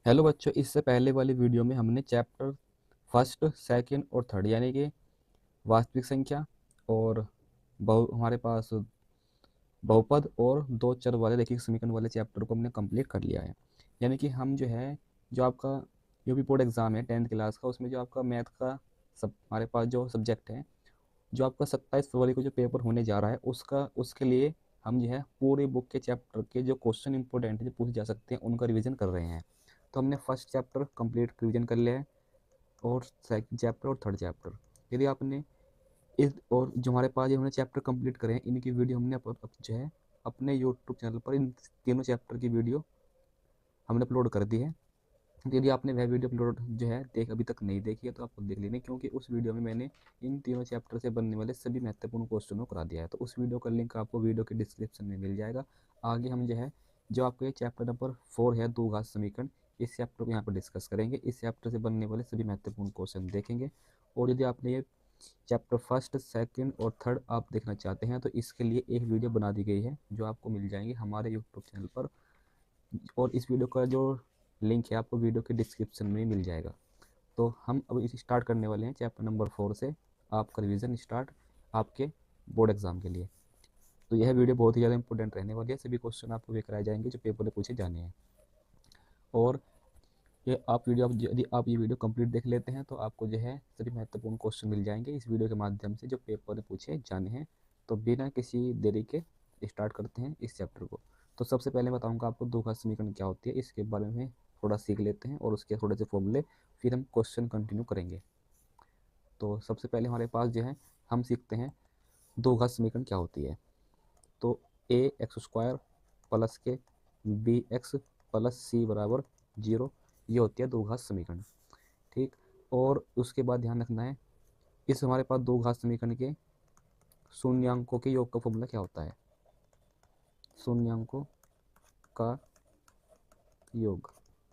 Hello बच्चों, इससे पहले वाली वीडियो में हमने चैप्टर फर्स्ट सेकंड और थर्ड यानी कि वास्तविक संख्या और हमारे पास बहुपद और दो चर वाले रैखिक समीकरण वाले चैप्टर को हमने कंप्लीट कर लिया है। यानी कि हम जो है जो आपका यूपी बोर्ड एग्ज़ाम है 10th क्लास का, उसमें जो आपका मैथ का सब हमारे पास जो सब्जेक्ट है, जो आपका 27 फरवरी को जो पेपर होने जा रहा है उसका उसके लिए हम जो है पूरे बुक के चैप्टर के जो क्वेश्चन इंपॉर्टेंट है जो पूछे जा सकते हैं उनका रिवीजन कर रहे हैं। तो हमने फर्स्ट चैप्टर कंप्लीट रिवीजन कर लिया है और सेकंड चैप्टर और थर्ड चैप्टर। यदि आपने इस और जो हमारे पास ये हमने चैप्टर कंप्लीट करे हैं इनकी वीडियो हमने जो है अपने यूट्यूब चैनल पर इन तीनों चैप्टर की वीडियो हमने अपलोड कर दी है। तो यदि आपने वह वीडियो अपलोड जो है अभी तक नहीं देखी है तो आपको देख लेनी, क्योंकि उस वीडियो में मैंने इन तीनों चैप्टर से बनने वाले सभी महत्वपूर्ण क्वेश्चनों को करा दिया है। तो उस वीडियो का लिंक आपको वीडियो के डिस्क्रिप्शन में मिल जाएगा। आगे हम जो है जो आपको ये चैप्टर नंबर 4 है द्विघात समीकरण, इस चैप्टर को यहाँ पर डिस्कस करेंगे। इस चैप्टर से बनने वाले सभी महत्वपूर्ण क्वेश्चन देखेंगे। और यदि आपने ये चैप्टर फर्स्ट सेकंड और थर्ड आप देखना चाहते हैं तो इसके लिए एक वीडियो बना दी गई है जो आपको मिल जाएंगे हमारे यूट्यूब चैनल पर, और इस वीडियो का जो लिंक है आपको वीडियो के डिस्क्रिप्शन में मिल जाएगा। तो हम अब इसे स्टार्ट करने वाले हैं चैप्टर नंबर 4 से आपका रिवीजन स्टार्ट आपके बोर्ड एग्जाम के लिए। तो यह वीडियो बहुत ही ज़्यादा इंपॉर्टेंट रहने वाली है, सभी क्वेश्चन आपको वे कराए जाएंगे जो पेपर में पूछे जाने हैं। और ये आप वीडियो यदि आप ये वीडियो कंप्लीट देख लेते हैं तो आपको जो है सभी महत्वपूर्ण क्वेश्चन मिल जाएंगे इस वीडियो के माध्यम से जो पेपर में पूछे जाने हैं। तो बिना किसी देरी के स्टार्ट करते हैं इस चैप्टर को। तो सबसे पहले बताऊंगा आपको द्विघात समीकरण क्या होती है, इसके बारे में थोड़ा सीख लेते हैं और उसके थोड़े से फॉर्मूले, फिर हम क्वेश्चन कंटिन्यू करेंगे। तो सबसे पहले हमारे पास जो है हम सीखते हैं द्विघात समीकरण क्या होती है। तो ए एक्स स्क्वायर प्लस के बी एक्स प्लस सी बराबर 0, ये होती है द्विघात समीकरण। ठीक। और उसके बाद ध्यान रखना है इस हमारे पास द्विघात समीकरण के शून्यांकों के योग का फॉर्मूला क्या होता है। शून्यांकों का योग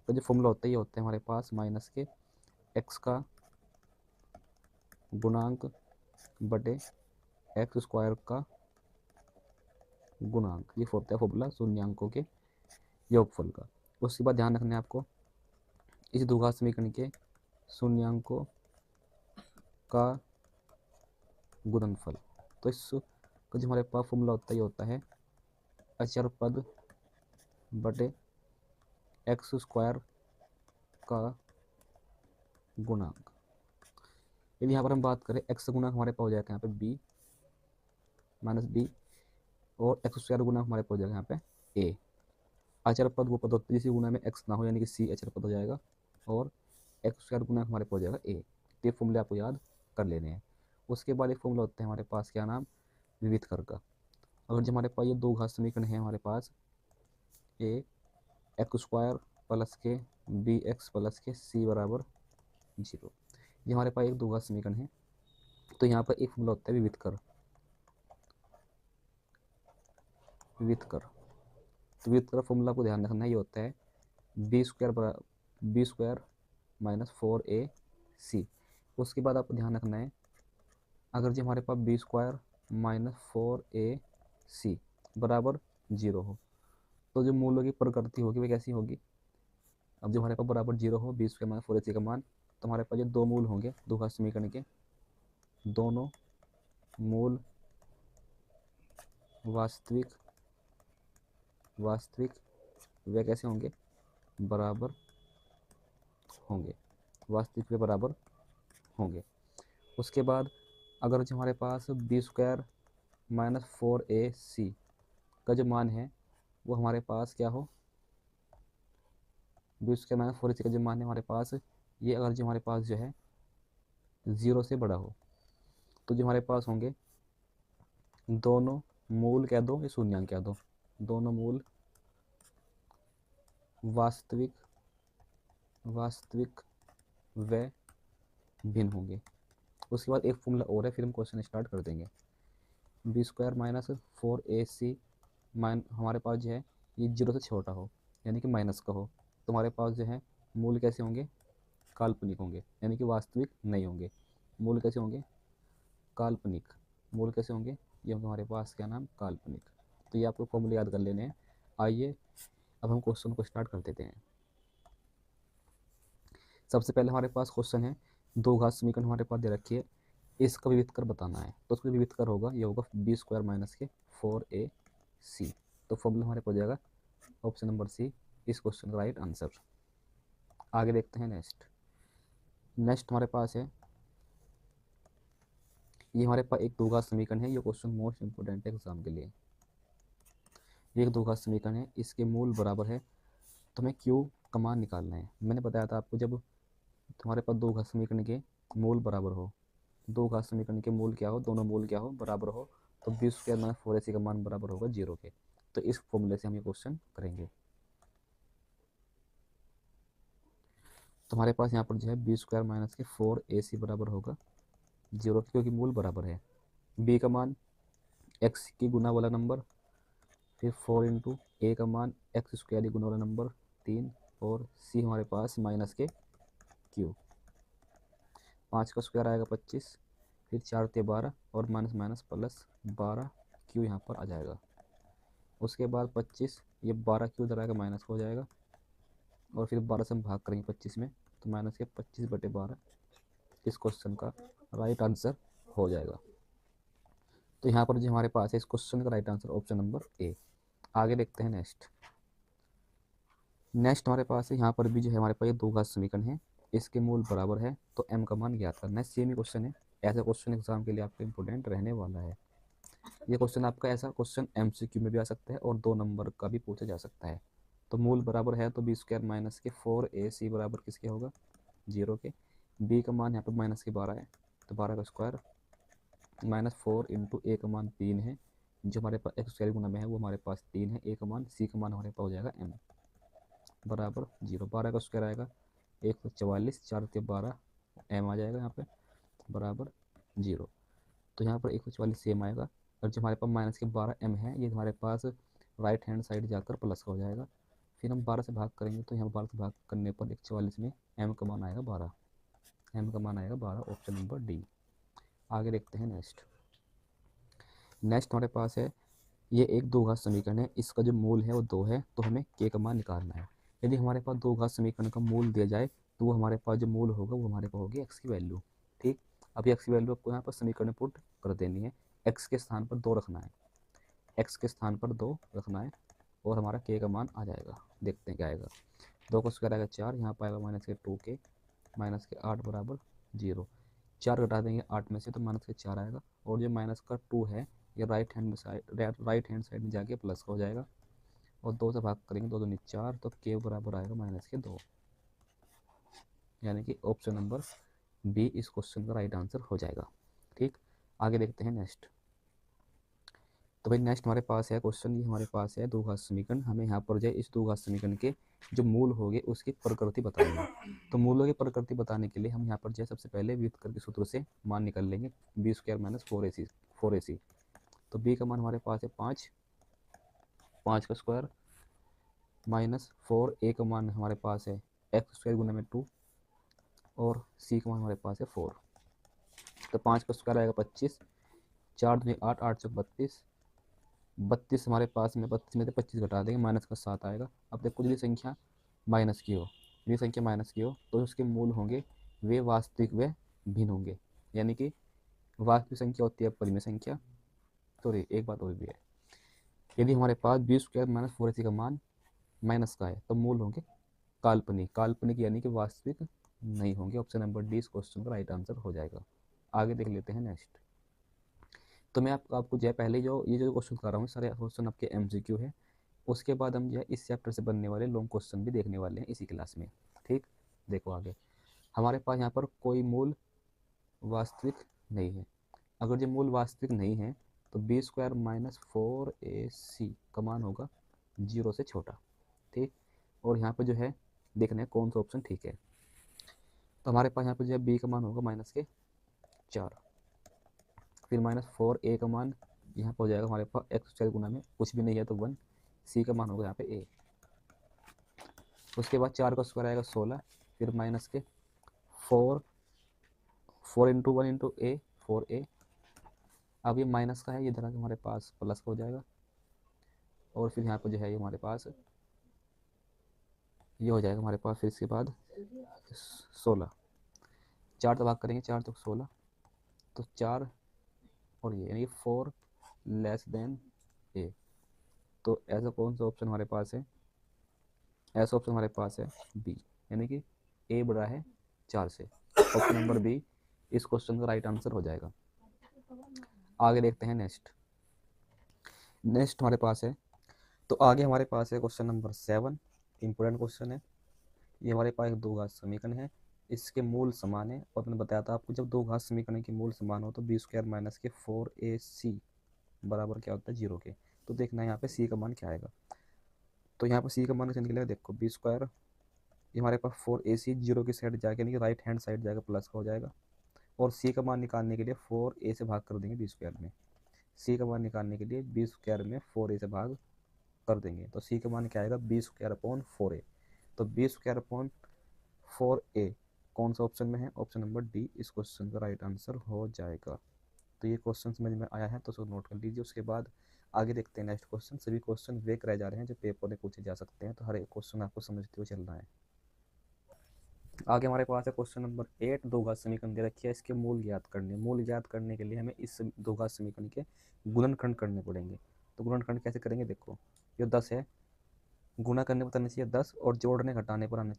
का जो फॉर्मूला होता है ये होता है हमारे पास माइनस के एक्स का गुणांक बटे एक्स स्क्वायर का गुणांक, ये होता है फॉर्मूला शून्यांकों के योगफल का। उसके बाद ध्यान रखना है आपको इस द्विघात समीकरण के शून्यांकों का गुणनफल। तो इस का जो हमारे पास फॉर्मूला होता है ये होता है अचर पद बटे एक्स स्क्वायर का गुणांक। यदि यहाँ पर हम बात करें एक्स गुणांक हमारे पास हो जाएगा यहाँ पे बी माइनस बी, और एक्स स्क्वायर गुणांक हमारे पास हो जाएगा यहाँ पे ए। अचर पद वो पद होती है जिस गुणा में एक्स ना हो, यानी कि सी अचर पद हो जाएगा, और एक्स स्क्वायर गुणांक हमारे पास हो जाएगा ए। ये फॉर्मूले आपको याद कर लेने हैं। उसके बाद एक फॉर्मूला होता है हमारे पास क्या नाम, विविध कर का। अगर जो हमारे पास ये दो घात समीकरण है हमारे पास ए एक्स स्क्वायर प्लस के बी एक्स प्लस के सी बराबर 0, ये हमारे पास एक दो घात समीकरण है। तो यहाँ पर एक फॉर्मूला होता है विविध कर। विविध कर तो विविध कर फॉर्मूला को ध्यान रखना, ये होता है बी स्क्वायर माइनस 4ac। उसके बाद आपको ध्यान रखना है अगर जो हमारे पास बी स्क्वायर माइनस 4ac बराबर 0 हो तो जो मूलों की प्रकृति होगी वह कैसी होगी। अब जो हमारे पास बराबर 0 हो बी स्क्वायर माइनस 4ac का मान, तो हमारे पास जो दो मूल होंगे द्विघात समीकरण के, दोनों मूल वास्तविक वास्तविक वे कैसे होंगे, बराबर होंगे, वास्तविक वे बराबर होंगे। उसके बाद अगर जो हमारे पास बी स्क्वायर माइनस 4ac का जो मान है वो हमारे पास क्या हो, बी स्क्वायर माइनस 4ac का जो मान है हमारे पास, ये अगर जो हमारे पास जो है 0 से बड़ा हो तो जो हमारे पास होंगे दोनों मूल कह दो या शून्यांक कह दो, दोनों मूल वास्तविक वास्तविक व भिन्न होंगे। उसके बाद एक फॉर्मूला और है, फिर हम क्वेश्चन स्टार्ट कर देंगे। बी स्क्वायर माइनस 4ac हमारे पास जो है ये 0 से छोटा हो यानी कि माइनस का हो, तो हमारे पास जो है मूल कैसे होंगे, काल्पनिक होंगे, यानी कि वास्तविक नहीं होंगे। मूल कैसे होंगे, काल्पनिक। मूल कैसे होंगे, ये होंगे हमारे पास क्या नाम, काल्पनिक। तो ये आपको फॉर्मूले याद कर लेने हैं। आइए अब हम क्वेश्चन को स्टार्ट कर देते हैं। सबसे पहले हमारे पास क्वेश्चन है, दो घात समीकरण हमारे पास दे रखी है, इसका विविध कर बताना है। तो उसका विविध कर होगा, ये होगा बी स्क्वायर माइनस के 4ac। तो फॉर्मूला हमारे पास हो जाएगा ऑप्शन नंबर सी इस क्वेश्चन का राइट आंसर। आगे देखते हैं नेक्स्ट हमारे पास है, ये हमारे पास एक दो घात समीकरण है। ये क्वेश्चन मोस्ट इंपोर्टेंट है एग्जाम के लिए। ये एक दो घात समीकरण है, इसके मूल बराबर है, तो हमें क्यू का मान निकालना है। मैंने बताया था आपको, जब तुम्हारे पास दो घात समीकरण के मूल बराबर हो, दो घात समीकरण के मूल क्या हो, दोनों मूल क्या हो, बराबर हो, तो बी स्क्वायर माइनस 4ac का मान बराबर होगा 0 के। तो इस फॉर्मूले से हम ये क्वेश्चन करेंगे। तो हमारे पास यहाँ पर जो है बी स्क्वायर माइनस के 4ac बराबर होगा 0 के, क्योंकि मूल बराबर है। बी का मान एक्स की गुना वाला नंबर, फिर 4 इंटू ए का मान एक्स स्क्वायर की गुना वाला नंबर 3, और सी हमारे पास माइनस के क्यू। 5 का स्क्वायर आएगा 25, फिर 4 ते 12 और माइनस माइनस प्लस 12 क्यू यहाँ पर आ जाएगा। उसके बाद 25, ये 12 क्यू उधर आएगा माइनस हो जाएगा, और फिर 12 से हम भाग करेंगे 25 में, तो माइनस के 25/12 इस क्वेश्चन का राइट आंसर हो जाएगा। तो यहाँ पर जो हमारे पास है इस क्वेश्चन का right answer option number A. आगे देखते हैं नेक्स्ट हमारे पास है, यहाँ पर भी जो है हमारे पास ये दो घात समीकरण है, इसके मूल बराबर है, तो m का मान ज्ञात करना है। सेम ही क्वेश्चन है, ऐसा क्वेश्चन एग्जाम के लिए आपका इंपॉर्टेंट रहने वाला है। ये क्वेश्चन आपका ऐसा क्वेश्चन MCQ में भी आ सकता है और 2 नंबर का भी पूछा जा सकता है। तो मूल बराबर है, तो बी स्क्वायर माइनस के 4ac बराबर किसके होगा 0 के। बी का मान यहाँ पर माइनस के 12 है, तो 12 का स्क्वायर माइनस 4 इंटू ए का मान 3 है, जो हमारे पास एक्स स्क्वायर गुना में है वो हमारे पास 3 है। ए का मान, सी का मान हमारे पास हो जाएगा m बराबर 0। 12 का स्क्वायर आएगा 144, 4 से 12 m आ जाएगा यहाँ पे बराबर 0। तो यहाँ पर 144 सेम आएगा, और जो हमारे पास माइनस के 12 m है, ये हमारे पास राइट हैंड साइड जाकर प्लस का हो जाएगा। फिर हम 12 से भाग करेंगे, तो यहाँ 12 से भाग करने पर 144 में m का मान आएगा 12, m का मान आएगा 12, ऑप्शन नंबर डी। आगे देखते हैं नेक्स्ट हमारे पास है, ये एक दो घात समीकरण है, इसका जो मूल है वो 2 है, तो हमें k का मान निकालना है। यदि हमारे पास दो घात समीकरण का मूल दिया जाए, तो वो हमारे पास जो मूल होगा वो हमारे पास होगी x की वैल्यू। ठीक, अभी x की वैल्यू आपको यहाँ पर समीकरण में पुट कर देनी है। x के स्थान पर 2 रखना है, x के स्थान पर 2 रखना है, और हमारा k का मान आ जाएगा। देखते हैं क्या आएगा। 2 का स्क्वायर आएगा 4, यहाँ पर आएगा माइनस के 2k माइनस के 8 बराबर 0। 4 घटा देंगे 8 में से, तो माइनस के 4 आएगा, और जो माइनस का 2 है ये राइट हैंड साइड में जाके प्लस का हो जाएगा, और 2 से भाग करेंगे, 2 दूनी 4, तो k बराबर आएगा माइनस के 2, यानी कि ऑप्शन नंबर बी इस क्वेश्चन का राइट आंसर हो जाएगा। ठीक, आगे देखते हैं तो भाई नेक्स्ट हमारे पास है क्वेश्चन, ये हमारे पास है दो घात समीकरण। हमें यहाँ पर जो है इस दो घात समीकरण के जो मूल होंगे उसकी प्रकृति बतानी है। तो मूलों की प्रकृति बताने के लिए हम यहाँ पर जो है सबसे पहले व्युत्क्रम के सूत्र से मान निकाल लेंगे, बी स्क्वायर माइनस 4ac। तो बी का मान हमारे पास है 5, 5 का स्क्वायर माइनस 4, ए का मान हमारे पास है एक्स स्क्वायर गुना में 2, और सी का मान हमारे पास है 4। तो 5 का स्क्वायर आएगा 25, 4 दूनी 8, 8 चौक 32, 32 हमारे पास में, 32 में से 25 घटा देंगे, माइनस का 7 आएगा। अब देखो यदि संख्या माइनस की हो, यदि संख्या माइनस की हो तो उसके मूल होंगे वे वास्तविक व भिन्न होंगे, यानी कि वास्तविक संख्या होती है परिमेय संख्या। तो एक बात और भी है, यदि हमारे पास बी स्क्वायर माइनस 4ac का मान माइनस का है, तो मूल होंगे काल्पनिक, काल्पनिक यानी कि वास्तविक नहीं होंगे। ऑप्शन नंबर डी इस क्वेश्चन का राइट आंसर हो जाएगा। आगे देख लेते हैं नेक्स्ट। तो मैं आपको जो है पहले जो ये जो क्वेश्चन कर रहा हूँ सारे क्वेश्चन आपके MCQ है, उसके बाद हम जो है इस चैप्टर से बनने वाले लॉन्ग क्वेश्चन भी देखने वाले हैं इसी क्लास में। ठीक, देखो आगे हमारे पास यहाँ पर कोई मूल वास्तविक नहीं है। अगर जो मूल वास्तविक नहीं है, तो बी स्क्वायर माइनस 4ac का मान होगा 0 से छोटा। ठीक, और यहाँ पर जो है देखना है कौन सा ऑप्शन ठीक है। तो हमारे पास यहाँ पर जो है बी का मान होगा माइनस के 4, फिर माइनस 4a का मान यहाँ पर हो जाएगा हमारे पास एक्स स्क्वायर गुना में कुछ भी नहीं है तो 1, सी का मान होगा यहाँ पे a। उसके बाद 4 का स्क्वायर आएगा 16, फिर माइनस के 4 इंटू 1 इंटू ए 4a। अब ये माइनस का है, ये इधर आके हमारे पास प्लस का हो जाएगा, और फिर यहाँ पर जो है ये हमारे पास ये हो जाएगा हमारे पास। फिर इसके बाद 16, 4 से भाग करेंगे, 4 चौक 16, तो 4 और ये यानी 4 लेस देन ए। तो ऐसा कौन सा ऑप्शन हमारे पास है? ऐसा ऑप्शन हमारे पास है बी, यानी कि ए बड़ा है 4 से। ऑप्शन नंबर बी इस क्वेश्चन का राइट आंसर हो जाएगा। आगे देखते हैं नेक्स्ट हमारे पास है, तो आगे हमारे पास है क्वेश्चन नंबर 7। इंपॉर्टेंट क्वेश्चन है ये। हमारे पास एक दो घात समीकरण है, इसके मूल समान है, और मैंने बताया था आपको जब दो घात समीकरण के मूल समान हो तो बी स्क्वायर माइनस के 4ac बराबर क्या होता है 0 के। तो देखना है यहाँ पे सी का मान क्या आएगा। तो यहाँ पर सी का मान कैसे निकलेगा, देखो बी स्क्वायर, ये हमारे पास 4ac 0 की साइड जाके यानी कि राइट हैंड साइड जाकर प्लस का हो जाएगा, और सी का मान निकालने के लिए 4a से भाग कर देंगे बी स्क्वायर में। सी का मान निकालने के लिए बी स्क्वायर में 4a से भाग कर देंगे, तो सी का मान क्या आएगा बी स्क्वायर अपॉन 4a। तो बी स्क्वायर अपॉन 4a कौन सा ऑप्शन में है? ऑप्शन नंबर डी इस क्वेश्चन का राइट आंसर हो जाएगा। तो ये क्वेश्चन समझ में आया है तो उसको नोट कर लीजिए। उसके बाद आगे देखते हैं नेक्स्ट क्वेश्चन। सभी क्वेश्चन वेक रह जा रहे हैं जो पेपर में पूछे जा सकते हैं, तो हर एक क्वेश्चन आपको समझते हुए चलना है। आगे हमारे पास है क्वेश्चन नंबर 8। दो घात समीकरण दे रखी है, इसके मूल ज्ञात करने। मूल ज्ञात करने के लिए हमें इस दो घात समीकरण के गुणनखंड करने पड़ेंगे। तो गुणनखंड कैसे करेंगे, देखो ये 10 है, गुणा करने पर आना चाहिए 10, और जोड़ने या घटाने पर आना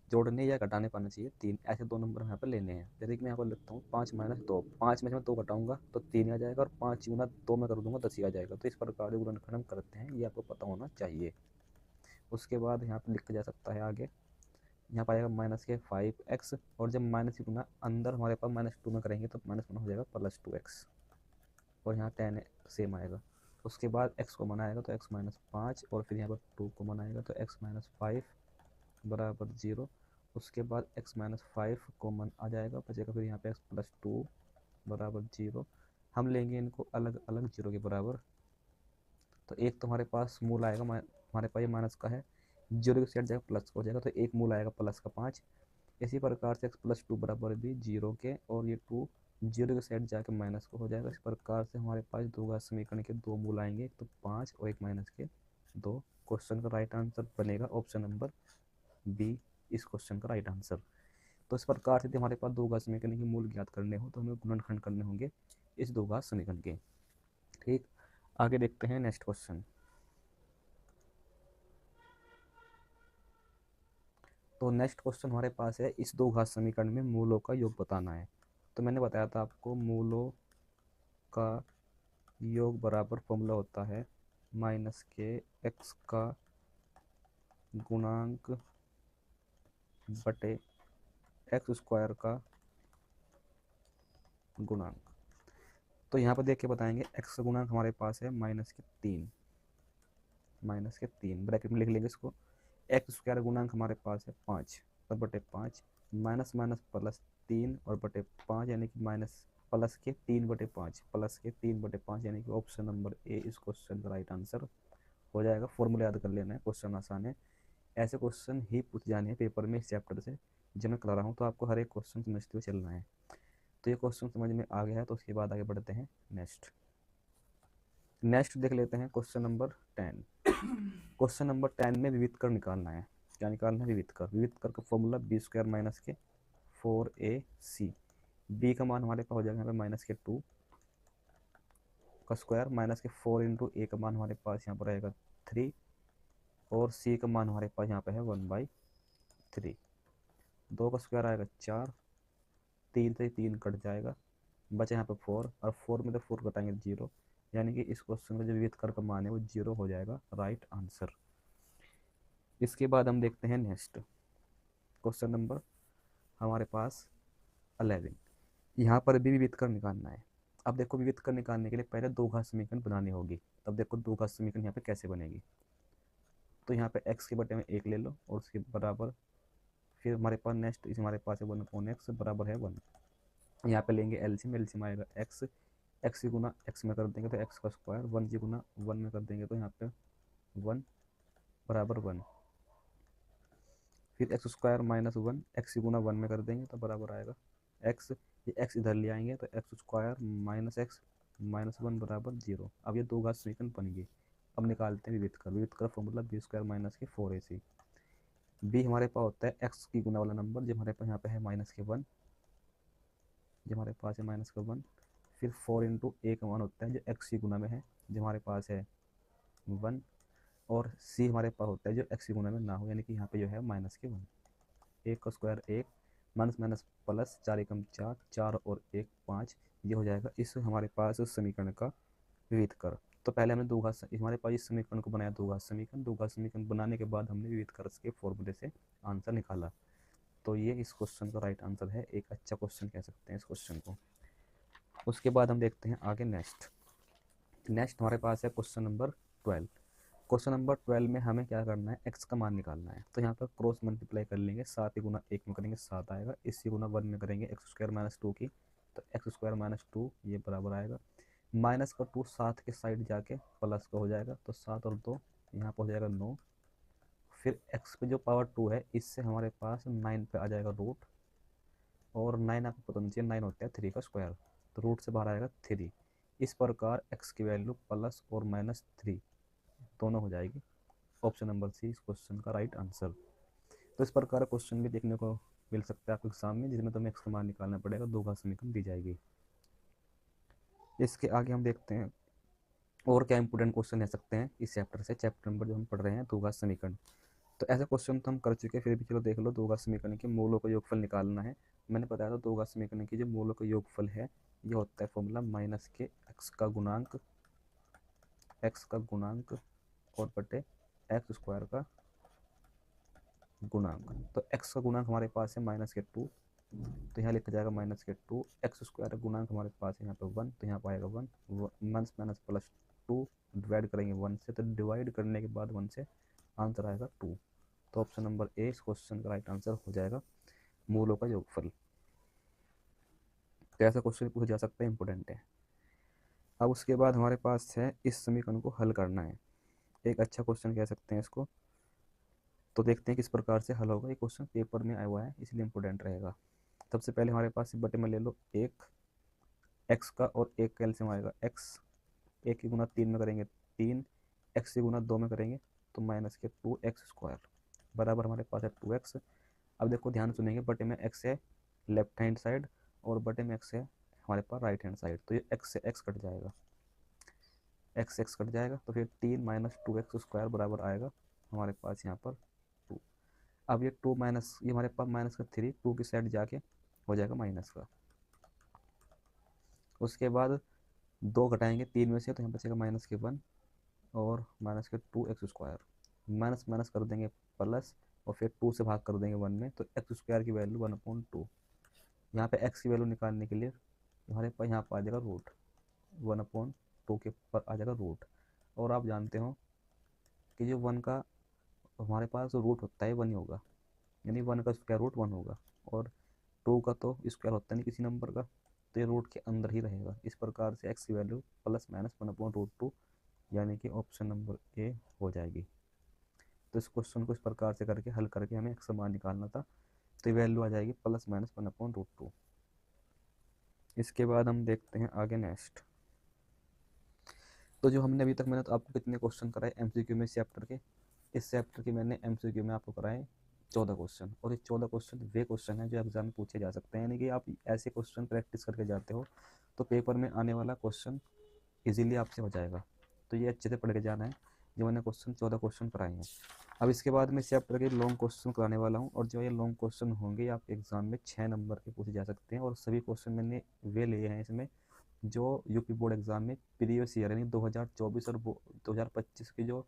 चाहिए 3। ऐसे दो नंबर यहाँ पर लेने हैं। जैसे कि मैं यहाँ पर लिखता हूँ 5 माइनस 2, 5 में से मैं 2 घटाऊंगा तो 3 आ जाएगा, और 5 गुना 2 में कर दूंगा 10 ही आ जाएगा। तो इस प्रकार से गुणनखंड हम करते हैं, ये आपको पता होना चाहिए। उसके बाद यहाँ पर लिखा जा सकता है आगे, यहाँ पर आएगा माइनस के 5x, और जब माइनस की गुना अंदर हमारे पास -2 में करेंगे तो -1 हो जाएगा +2x, और यहाँ 10 सेम आएगा। उसके बाद x को मनाएगा तो x -5, और फिर यहाँ पर 2 को मनाएगा तो x -5 बराबर 0। उसके बाद x -5 कॉमन आ जाएगा, बचेगा फिर यहाँ पे x +2 बराबर 0। हम लेंगे इनको अलग अलग 0 के बराबर। तो एक तो हमारे पास मूल आएगा, हमारे पास ये माइनस का है, 0 की साइड जाएगा प्लस का हो जाएगा, तो एक मूल आएगा प्लस का 5। इसी प्रकार से x +2 बराबर भी 0 के, और ये 2 0 के साइड जाके माइनस का हो जाएगा। इस प्रकार से हमारे पास दो घात समीकरण के दो मूल आएंगे, एक तो 5 और एक -2। क्वेश्चन का राइट आंसर बनेगा ऑप्शन नंबर बी इस क्वेश्चन का राइट आंसर। तो इस प्रकार से हमारे पास दो घात समीकरण के मूल ज्ञात करने हो तो हमें गुणनखंड करने होंगे इस दो घात समीकरण के। ठीक, आगे देखते हैं नेक्स्ट क्वेश्चन। तो नेक्स्ट क्वेश्चन हमारे पास है, इस दो घात समीकरण में मूलों का योग बताना है। तो मैंने बताया था आपको मूलों का योग बराबर फॉर्मूला होता है माइनस के x का गुणांक बटे x स्क्वायर का गुणांक। तो यहाँ पर देख के बताएंगे, x का गुणांक हमारे पास है -3, ब्रैकेट में लिख लेंगे इसको। एक्स स्क्वायर गुणांक हमारे पास है 5 और बटे 5, माइनस माइनस प्लस 3 और बटे 5, यानी कि माइनस प्लस के 3/5, प्लस के 3/5, यानी कि ऑप्शन नंबर ए इस क्वेश्चन का राइट आंसर हो जाएगा। फॉर्मूला याद कर लेना है, क्वेश्चन आसान है। ऐसे क्वेश्चन ही पूछ जाने हैं पेपर में इस चैप्टर से जो मैं करा रहा हूँ, तो आपको हर एक क्वेश्चन समझते हुए चलना है। तो ये क्वेश्चन समझ में आ गया है, तो उसके बाद आगे बढ़ते हैं नेक्स्ट देख लेते हैं क्वेश्चन नंबर 10। क्वेश्चन नंबर 10 में विविध निकालना है। क्या निकालना है? विविध का फॉर्मूला बी स्क्वायर माइनस के 4ac। बी का मान हमारे पास हो जाएगा यहाँ पे -2 का स्क्वायर, माइनस के 4 इंटू ए का मान हमारे पास यहाँ पर रहेगा 3, और सी का मान हमारे पास यहाँ पे है 1/3। 2 का स्क्वायर आएगा 4, 3 से 3 कट जाएगा, बचे यहाँ पे 4, और 4 में तो 4 कटाएंगे 0, यानी कि इस क्वेश्चन का जो विविध का मान है वो 0 हो जाएगा, राइट आंसर। इसके बाद हम देखते हैं नेक्स्ट क्वेश्चन नंबर हमारे पास 11। यहाँ पर भी विविध कर निकालना है। अब देखो विविध कर निकालने के लिए पहले दो घात समीकरण बनानी होगी। तब देखो दो घात समीकरण यहाँ पे कैसे बनेगी। तो यहाँ पे x के बटे में 1 ले लो, और उसके बराबर फिर हमारे पास नेक्स्ट इस हमारे पास है 1/x बराबर है 1। यहाँ पे लेंगे एलसीएम आएगा x की गुना x में कर देंगे तो x का स्क्वायर, 1 की गुना 1 में कर देंगे तो यहाँ पे 1 बराबर 1। फिर एक्स स्क्वायर -1 x की गुना 1 में कर देंगे तो बराबर आएगा x, ये x इधर ले आएंगे तो x स्क्वायर -x -1 बराबर 0। अब ये दो घात समीकरण बन गई। अब निकालते हैं विविध कर फॉर्मूला बी स्क्वायर माइनस के 4ac। बी हमारे पास होता है एक्स की गुना वाला नंबर, जो हमारे पास यहाँ पे है -1, जो हमारे पास है -1। फिर 4 इंटू ए का मान होता है जो एक्स की गुना में है, जो हमारे पास है 1। और सी हमारे पास होता है जो एक्स की गुना में ना हो, यानी कि यहाँ पे जो है -1। एक का स्क्वायर 1, माइनस माइनस प्लस, 4 एकम 4, 4 और 1 5, ये हो जाएगा इस हमारे पास समीकरण का विविध कर। तो पहले हमने हमारे पास इस समीकरण को बनाया दो घात समीकरण बनाने के बाद हमने विविध कर के फॉर्मूले से आंसर निकाला। तो ये इस क्वेश्चन का राइट आंसर है, एक अच्छा क्वेश्चन कह सकते हैं इस क्वेश्चन को। उसके बाद हम देखते हैं आगे नेक्स्ट हमारे पास है क्वेश्चन नंबर 12। क्वेश्चन नंबर 12 में हमें क्या करना है, एक्स का मान निकालना है। तो यहाँ पर क्रॉस मल्टीप्लाई कर लेंगे, 7 गुना 1 में करेंगे 7 आएगा, इसी गुना 1 में करेंगे एक्स स्क्वायर माइनस 2 की, तो एक्स स्क्वायर माइनस 2 ये बराबर आएगा माइनस का 2 7 के साइड जाके प्लस का हो जाएगा, तो 7 और 2 यहाँ पर हो जाएगा 9। फिर एक्स पे जो पावर 2 है इससे हमारे पास 9 पे आ जाएगा रूट, और 9 आपको पता नहीं 9 होता है 3 का स्क्वायर, तो रूट से बाहर आएगा 3। इस प्रकार एक्स की वैल्यू प्लस और -3 दोनों हो जाएगी। ऑप्शन नंबर सी इस क्वेश्चन का राइट आंसर। तो इस प्रकार क्वेश्चन भी देखने को मिल सकता है आपके एग्जाम में, जिसमें तुम्हें एक्स का मान निकालना पड़ेगा, दो घात समीकरण दी जाएगी। इसके आगे हम देखते हैं और क्या इंपोर्टेंट क्वेश्चन ले सकते हैं इस चैप्टर से, चैप्टर नंबर जो हम पढ़ रहे हैं दो घात समीकरण। तो ऐसा क्वेश्चन तो हम कर चुके हैं, फिर भी चलो देख लो। दो घात समीकरण के मूलों का योगफल निकालना है। मैंने बताया था दो घात समीकरण की जो मूलों का योगफल है ये होता है फॉर्मूला माइनस के एक्स का गुणांक और बटे एक्स स्क्वायर का गुणांक। तो एक्स का गुणांक हमारे पास है -2, तो यहाँ लिखा जाएगा -2, एक्स स्क्वायर गुणांक हमारे पास है यहाँ पे 1, तो यहाँ पर आएगा 1, माइनस माइनस प्लस 2, डिवाइड करेंगे 1 से, तो डिवाइड करने के बाद 1 से आंसर आएगा 2। तो ऑप्शन नंबर ए इस क्वेश्चन का राइट आंसर हो जाएगा, मूलों का योगफल। तो ऐसा क्वेश्चन पूछा जा सकता है, इंपोर्टेंट है। अब उसके बाद हमारे पास है इस समीकरण को हल करना है, एक अच्छा क्वेश्चन कह सकते हैं इसको। तो देखते हैं किस प्रकार से हल होगा, ये क्वेश्चन पेपर में आया हुआ है इसलिए इंपोर्टेंट रहेगा। सबसे पहले हमारे पास बटे में ले लो एक एक्स का, और एक का एलसीएम आएगा एक्स, एक की गुना 3 में करेंगे 3, एक्स की गुना 2 में करेंगे तो माइनस के 2x स्क्वायर बराबर हमारे पास है 2x। अब देखो ध्यान सुनेंगे, बटे में x है लेफ्ट हैंड साइड और बटे में x है हमारे पास राइट हैंड साइड, तो ये x से x कट जाएगा, x कट जाएगा, तो फिर 3 माइनस 2x स्क्वायर बराबर आएगा हमारे पास यहाँ पर 2। अब ये 2 माइनस, ये हमारे पास माइनस का 3 2 की साइड जाके हो जाएगा माइनस का। उसके बाद 2 घटाएंगे 3 में से, तो यहाँ बचेगा -1 और -2x स्क्वायर, माइनस माइनस कर देंगे प्लस, और फिर 2 से भाग कर देंगे 1 में, तो एक्स स्क्वायर की वैल्यू 1/2। यहाँ पे x की वैल्यू निकालने के लिए हमारे पास यहाँ पर आ जाएगा रूट, 1/2 के ऊपर आ जाएगा रूट। और आप जानते हो कि जो 1 का हमारे पास रूट होता है 1 ही होगा, यानी 1 का स्क्वायर रूट 1 होगा, और 2 का तो स्क्वायर होता नहीं किसी नंबर का, तो ये रूट के अंदर ही रहेगा। इस प्रकार से x की वैल्यू प्लस माइनस 1/√2, यानी कि ऑप्शन नंबर ए हो जाएगी। तो इस क्वेश्चन को इस प्रकार से करके हल करके हमें x का मान निकालना था, तो ये वैल्यू आ जाएगी प्लस माइनस 1/√2। इसके बाद हम देखते हैं आगे नेक्स्ट। तो जो हमने अभी तक, मैंने तो आपको कितने क्वेश्चन कराए एमसीक्यू में इस चैप्टर के, इस चैप्टर के मैंने एमसीक्यू में आपको कराए 14 क्वेश्चन, और ये 14 क्वेश्चन वे क्वेश्चन हैं जो एग्जाम में पूछे जा सकते हैं, यानी कि आप ऐसे क्वेश्चन प्रैक्टिस करके जाते हो तो पेपर में आने वाला क्वेश्चन इजीली आपसे हो जाएगा। तो ये अच्छे से पढ़ के जाना है, जो मैंने 14 क्वेश्चन कराए हैं। अब इसके बाद मैं इस चैप्टर के लॉन्ग क्वेश्चन कराने वाला हूँ, और जो ये लॉन्ग क्वेश्चन होंगे आपके एग्जाम में 6 नंबर के पूछे जा सकते हैं, और सभी क्वेश्चन मैंने वे लिए हैं इसमें जो यूपी बोर्ड एग्जाम में प्रीवियस ईयर यानी 2024 और 2025 के जो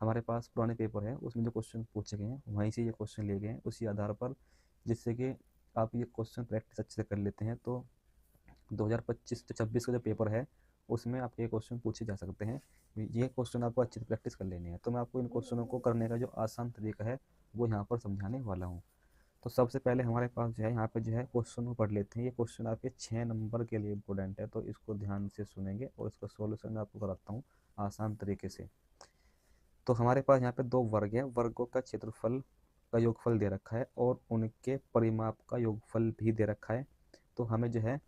हमारे पास पुराने पेपर है उसमें जो क्वेश्चन पूछे गए हैं वहीं से ये क्वेश्चन लिए गए हैं उसी आधार पर, जिससे कि आप ये क्वेश्चन प्रैक्टिस अच्छे से कर लेते हैं, तो 2025 से 26 का जो पेपर है उसमें आपके क्वेश्चन पूछे जा सकते हैं। ये क्वेश्चन आपको अच्छे से प्रैक्टिस कर लेने हैं, तो मैं आपको इन क्वेश्चनों को करने का जो आसान तरीका है वो यहाँ पर समझाने वाला हूँ। तो सबसे पहले हमारे पास जो है यहाँ पे जो है क्वेश्चन को पढ़ लेते हैं। ये क्वेश्चन आपके 6 नंबर के लिए इंपॉर्टेंट है, तो इसको ध्यान से सुनेंगे और इसका सॉल्यूशन मैं आपको कराता हूँ आसान तरीके से। तो हमारे पास यहाँ पे दो वर्ग हैं, वर्गों का क्षेत्रफल का योगफल दे रखा है और उनके परिमाप का योगफल भी दे रखा है। तो हमें जो है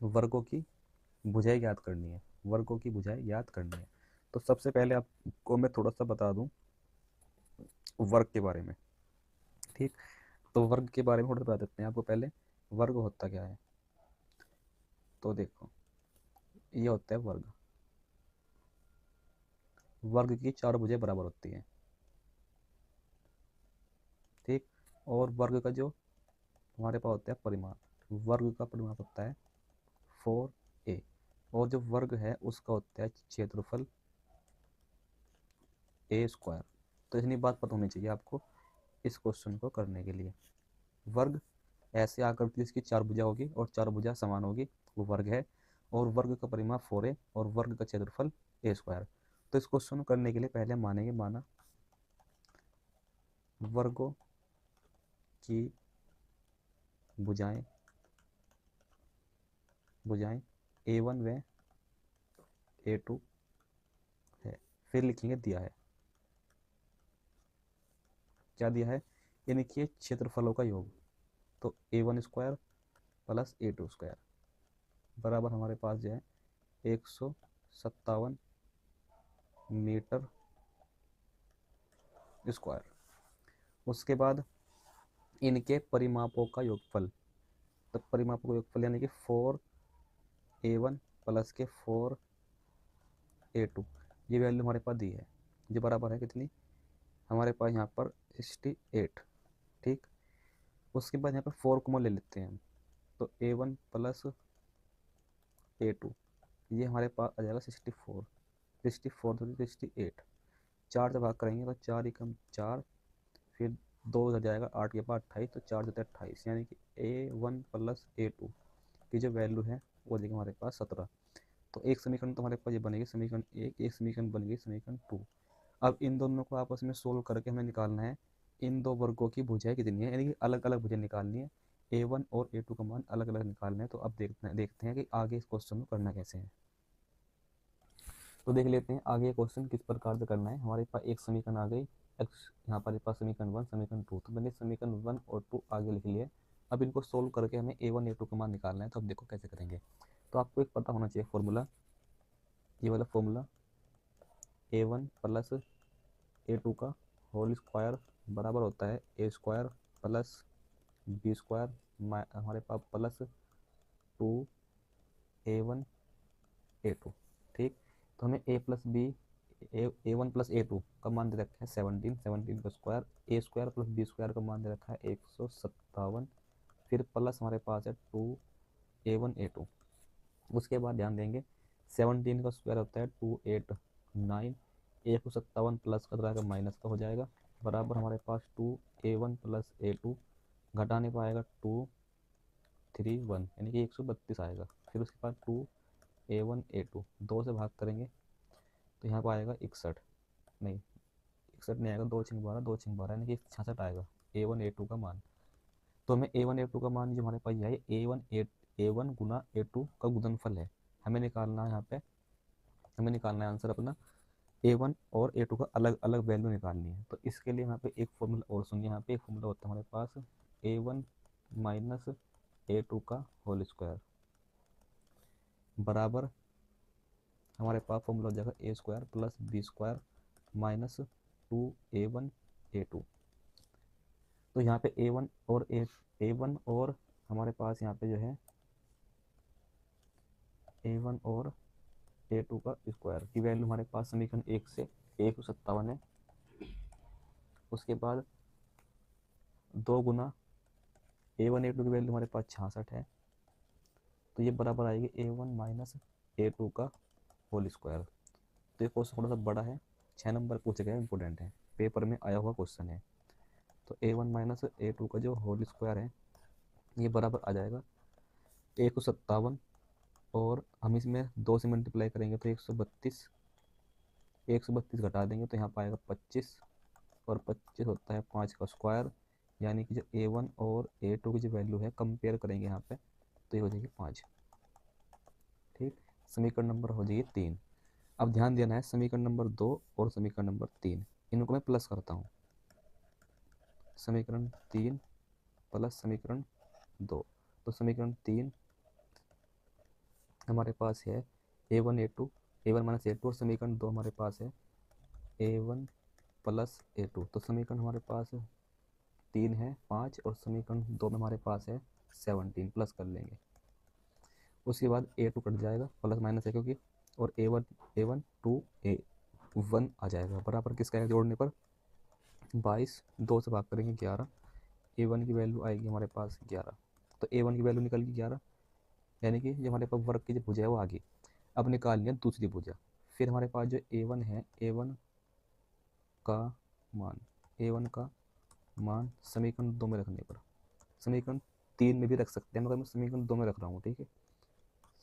वर्गों की भुजाएं याद करनी है, वर्गों की भुजाएं याद करनी है। तो सबसे पहले आपको मैं थोड़ा सा बता दूं वर्ग के बारे में। ठीक, तो वर्ग के बारे में थोड़ा बता देते हैं आपको। पहले वर्ग होता क्या है, तो देखो ये होता है वर्ग। वर्ग की चार भुजें बराबर होती हैं, ठीक। और वर्ग का जो हमारे पास होता है परिमाप, वर्ग का परिमाप होता है 4a। और जो वर्ग है उसका होता है क्षेत्रफल a स्क्वायर। तो इतनी बात पता होनी चाहिए आपको इस क्वेश्चन को करने के लिए। वर्ग ऐसे आकृति जिसकी चार भुजा होगी और चार भुजा समान होगी, वो वर्ग है। और वर्ग का परिमाप 4a और वर्ग का क्षेत्रफल a स्क्वायर। तो इस क्वेश्चन को करने के लिए पहले मानेंगे, माना वर्गों की भुजाएं भुजाएं a1 व a2 है। फिर लिखेंगे दिया है, क्या दिया है, यानी कि क्षेत्रफलों का योग। तो a1 square plus a2 square बराबर हमारे पास जो है 157 मीटर स्क्वायर। उसके बाद इनके परिमापों का योगफल, तो परिमापों का योगफल यानी कि 4a1 प्लस के 4a2, ये वैल्यू हमारे पास दी है, जो बराबर है कितनी, हमारे पास यहाँ पर 68, ठीक। उसके बाद यहाँ पर 4 कॉमन ले लेते हैं हम, तो a1 प्लस a2, ये हमारे पास आ जाएगा 64, 64 तो 68, 4 से भाग करेंगे तो 4 एकम 4, फिर 2 हो जाएगा 8 के बाद 28, तो 4 देते 28, यानी कि a1 प्लस a2 की जो वैल्यू है वो देखें हमारे पास 17। तो एक समीकरण तो हमारे पास ये बनेगी समीकरण एक समीकरण बन गई समीकरण 2। अब इन दोनों को आपस में सोल्व करके हमें निकालना है इन दो वर्गों की भुजाएं कितनी है, यानी कि अलग अलग भुजाएं निकालनी है। a1 और a2 का मान अलग अलग निकालना है। तो अब देखते हैं कि आगे इस क्वेश्चन को करना कैसे है। तो देख लेते हैं आगे क्वेश्चन किस प्रकार से करना है। हमारे पास एक समीकरण आ गई एक्स, यहाँ पर पास समीकरण 1 समीकरण 2, तो मैंने समीकरण 1 और 2 आगे लिख लिए। अब इनको सोल्व करके हमें a1 a2 का मान निकालना है। तो अब देखो कैसे करेंगे। तो आपको एक पता होना चाहिए फॉर्मूला, ये वाला फॉर्मूला a1 प्लस a2 का होल स्क्वायर बराबर होता है a square plus b square हमारे पास प्लस 2a1 a2, ठीक। तो हमें a plus B a1 plus a2 का मान दे रखा है 17, 17 का square, a square plus b square का मान दे रखा है 157, फिर प्लस हमारे पास है 2a1 a2। उसके बाद ध्यान देंगे 17 का स्क्वायर होता है 289, 157 प्लस का तरह का माइनस का हो जाएगा, बराबर हमारे पास 2a1 प्लस a2 घटाने को आएगा 231, यानी कि 132 आएगा। फिर उसके बाद 2a1 a2 2 से भाग करेंगे तो यहाँ पर आएगा 61, नहीं 61 नहीं आएगा, 2 छिंग 12, 2 छिंग 12 यानी कि 66 आएगा a1 a2 का मान। तो हमें a1 a2 का मान जो हमारे पास है a1 गुना a2 का गुणनफल है, हमें निकालना है। यहाँ पे हमें निकालना है आंसर अपना a1 और a2 का अलग अलग वैल्यू निकालनी है। तो इसके लिए यहाँ पे एक फॉर्मूला और सुनिए, यहाँ पे एक फॉर्मूला होता है हमारे पास a1 माइनस a2 का होल स्क्वायर बराबर हमारे पास फॉर्मूला हो जाएगा a square plus b square minus 2a1 a2। तो यहाँ पे a1 और हमारे पास यहाँ पे जो है a1 और a2 का स्क्वायर की वैल्यू हमारे पास समीकरण 1 से 157 है। उसके बाद 2 गुना a1 a2 की वैल्यू हमारे पास 66 है, तो ये बराबर आएगी a1 माइनस a2 का होल स्क्वायर। तो ये क्वेश्चन थोड़ा सा बड़ा है, 6 नंबर पूछे गए, इंपॉर्टेंट है, पेपर में आया हुआ क्वेश्चन है। तो a1 माइनस a2 का जो होल स्क्वायर है ये बराबर आ जाएगा 157, और हम इसमें 2 से मल्टीप्लाई करेंगे तो 132, 132 घटा देंगे तो यहाँ पाएगा 25, और 25 होता है 5 का स्क्वायर, यानी कि जो a1 और a2 की जो वैल्यू है कंपेयर करेंगे यहाँ पे तो ये हो जाएगी 5, ठीक। समीकरण नंबर हो जाएगी 3। अब ध्यान देना है समीकरण नंबर 2 और समीकरण नंबर 3 इनको मैं प्लस करता हूँ, समीकरण 3 प्लस समीकरण 2। तो समीकरण 3 हमारे पास है a1 a2 a1 minus a2, और समीकरण 2 हमारे पास है a1 प्लस a2। तो समीकरण हमारे पास 3 है 5 और समीकरण 2 में हमारे पास है 17 प्लस कर लेंगे। उसके बाद A2 कट जाएगा, प्लस माइनस है क्योंकि, और A1 2 A1 आ जाएगा बराबर किसका है जोड़ने पर 22, 2 से भाग करेंगे 11, A1 की वैल्यू आएगी हमारे पास 11। तो A1 की वैल्यू निकल गई 11, यानी कि जो हमारे पास वर्ग की जो भुजा है वो आ गई। अब निकाल लिया दूसरी भुजा। फिर हमारे पास जो A1 है, A1 का मान, A1 का मान समीकरण 2 में रखने पर, समीकरण 3 में भी रख सकते हैं मगर मैं समीकरण 2 में रख रहा हूँ, ठीक है।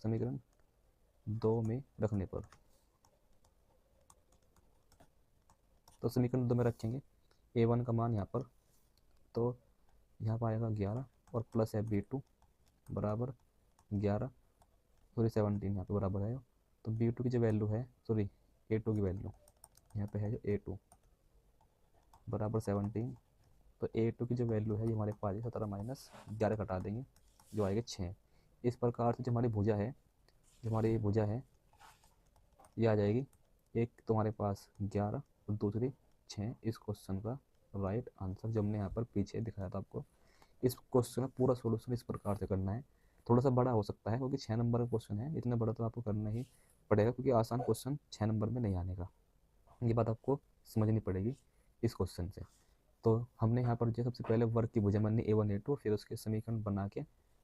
समीकरण 2 में रखने पर, तो समीकरण 2 में रखेंगे A1 का मान यहाँ पर, तो यहाँ पर आएगा 11 और प्लस है B2 बराबर 11, सॉरी 17 यहाँ पे बराबर है। तो B2 की जो वैल्यू है, सॉरी A2 की वैल्यू यहाँ पे है जो A2 बराबर 17। तो A2 की जो वैल्यू है ये हमारे पास 17 माइनस 11 घटा देंगे जो आएगा 6। इस प्रकार से जो हमारी भुजा है, जो हमारी भुजा है ये आ जाएगी, एक तुम्हारे पास 11 और दूसरी 6। इस क्वेश्चन का राइट आंसर जो हमने यहाँ पर पीछे दिखाया था आपको, इस क्वेश्चन का पूरा सोल्यूशन इस प्रकार से करना है। थोड़ा सा बड़ा हो सकता है क्योंकि 6 नंबर का क्वेश्चन है, इतना बड़ा तो आपको करना ही पड़ेगा क्योंकि आसान क्वेश्चन 6 नंबर में नहीं आने का, ये बात आपको समझनी पड़ेगी इस क्वेश्चन से। तो हमने यहाँ पर जो सबसे पहले वर्ग की भुजा मानी A1 A2, फिर उसके समीकरण बना के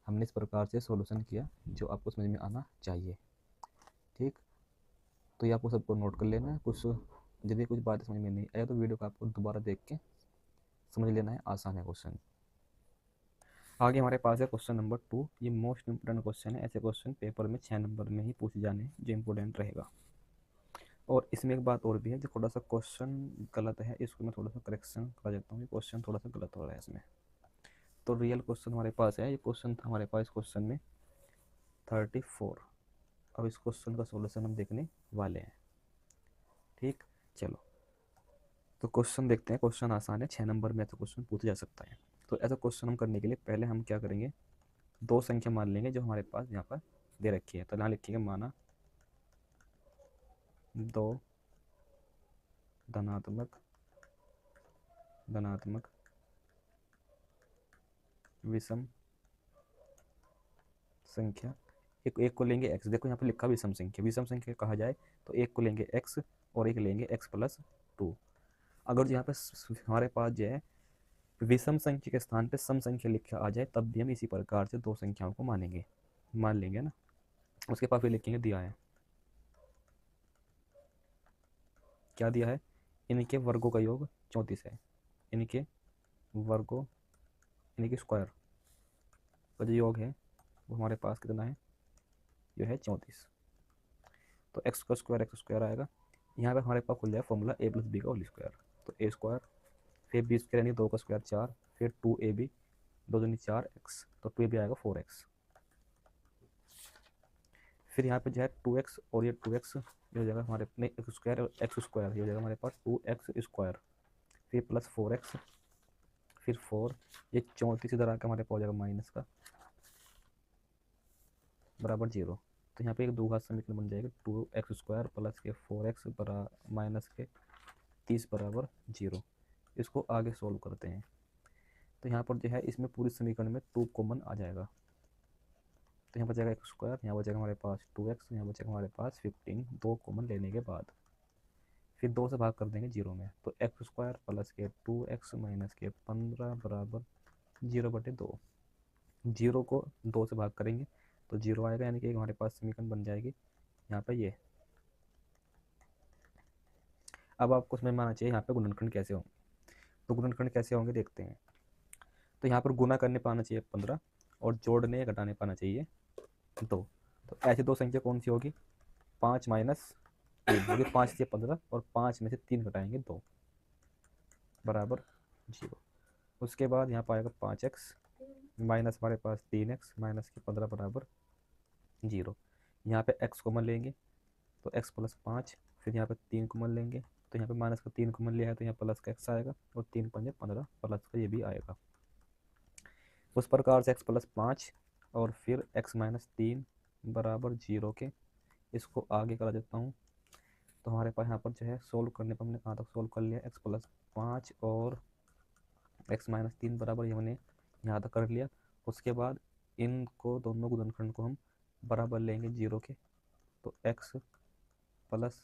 हमने इस प्रकार से सॉल्यूशन किया जो आपको समझ में आना चाहिए, ठीक। तो ये आपको सबको नोट कर लेना है। कुछ यदि कुछ बातें समझ में नहीं आया तो वीडियो को आपको दोबारा देख के समझ लेना है, आसान है क्वेश्चन। आगे हमारे पास है क्वेश्चन नंबर 2। ये मोस्ट इंपोर्टेंट क्वेश्चन है, ऐसे क्वेश्चन पेपर में 6 नंबर में ही पूछे जाने जो इंपोर्टेंट रहेगा। और इसमें एक बात और भी है, जो थोड़ा सा क्वेश्चन गलत है, इसको मैं थोड़ा सा करेक्शन कर देता हूँ, क्वेश्चन थोड़ा सा गलत हो रहा है इसमें। तो रियल क्वेश्चन हमारे पास है, ये क्वेश्चन था हमारे पास क्वेश्चन में 34। अब इस क्वेश्चन का सोल्यूशन हम देखने वाले हैं, ठीक। चलो तो क्वेश्चन देखते हैं। क्वेश्चन आसान है, 6 नंबर में ऐसा क्वेश्चन पूछा जा सकता है। तो ऐसा क्वेश्चन हम करने के लिए पहले हम क्या करेंगे, दो संख्या मान लेंगे जो हमारे पास यहाँ पर दे रखी है। तो यहाँ लिखिएगा माना 2 धनात्मक विषम संख्या, एक को लेंगे x। देखो यहाँ पर लिखा विषम संख्या, विषम संख्या कहा जाए तो एक को लेंगे x और एक लेंगे x प्लस 2। अगर यहाँ पे हमारे पास जो है विषम संख्या के स्थान पे सम संख्या लिखा आ जाए तब भी हम इसी प्रकार से दो संख्याओं को मान लेंगे ना। उसके बाद फिर लिखेंगे दिया है, क्या दिया है, इनके वर्गों का योग 34 है। इनके वर्गों, इनके स्क्वायर का जो योग है वो हमारे पास कितना है, ये है 34। तो एक्स का स्क्वायर आएगा। यहाँ पे हमारे पास खुल जाए फॉर्मूला a प्लस बी का होल स्क्वायर। तो a स्क्वायर, फिर बी स्क्वायर यानी 2 का स्क्वायर 4, फिर 2ab, 2 दूनी 4x, तो 2ab आएगा 4x। फिर यहाँ पे जो है 2x और ये 2x ये हो जाएगा हमारे अपने x स्क्वायर और x स्क्वायर, ये हो जाएगा हमारे पास 2x स्क्वायर, फिर प्लस 4x, फिर 4, ये 34 इधर आकर हमारे पास हो जाएगा माइनस का बराबर 0। तो यहाँ पे एक द्विघात समीकरण बन जाएगा 2x स्क्वायर प्लस के 4x माइनस के 30 बराबर 0। इसको आगे सोल्व करते हैं। तो यहाँ पर जो है इसमें पूरी समीकरण में 2 कॉमन आ जाएगा। तो यहाँ बचेगा एक्स स्क्वायर, यहाँ बचेगा हमारे पास 2x, यहाँ बचेगा हमारे पास 15, 2 कॉमन लेने के बाद फिर 2 से भाग कर देंगे 0 में। तो एक्स स्क्वायर प्लस के 2x माइनस के 15 बराबर 0/2। 0 को 2 से भाग करेंगे तो 0 आएगा, यानी कि हमारे पास समीकरण बन जाएगी यहाँ पे ये। अब आपको समझ में आना चाहिए यहाँ पे गुणनखंड कैसे होंगे। तो गुणनखंड कैसे होंगे देखते हैं। तो यहाँ पर गुना करने पर आना चाहिए 15 और जोड़ने या घटाने पर आना चाहिए 2। तो ऐसी दो संख्या कौन सी होगी, 5 माइनस 3 होगी, 5 से 15 और 5 में से 3 घटाएंगे 2 बराबर 0। उसके बाद यहाँ पर आएगा 5x माइनस हमारे पास 3x माइनस के 15 बराबर 0। यहाँ पे x कॉमन लेंगे तो x प्लस 5, फिर यहाँ पे 3 कॉमन लेंगे तो यहाँ पे माइनस का 3 कॉमन लिया है तो यहाँ प्लस का x आएगा और 3 पंजे 15 प्लस का ये भी आएगा। उस प्रकार से x प्लस 5 और फिर x माइनस 3 बराबर 0 के, इसको आगे करा देता हूँ। तो हमारे पास यहाँ पर जो है सोल्व करने पर हमने कहाँ तक सोल्व कर लिया, x प्लस 5 और एक्स माइनस 3 बराबर ये हमने यहाँ तक कर लिया। उसके बाद इनको दोनों गुणनखंड को हम बराबर लेंगे 0 के, तो एक्स प्लस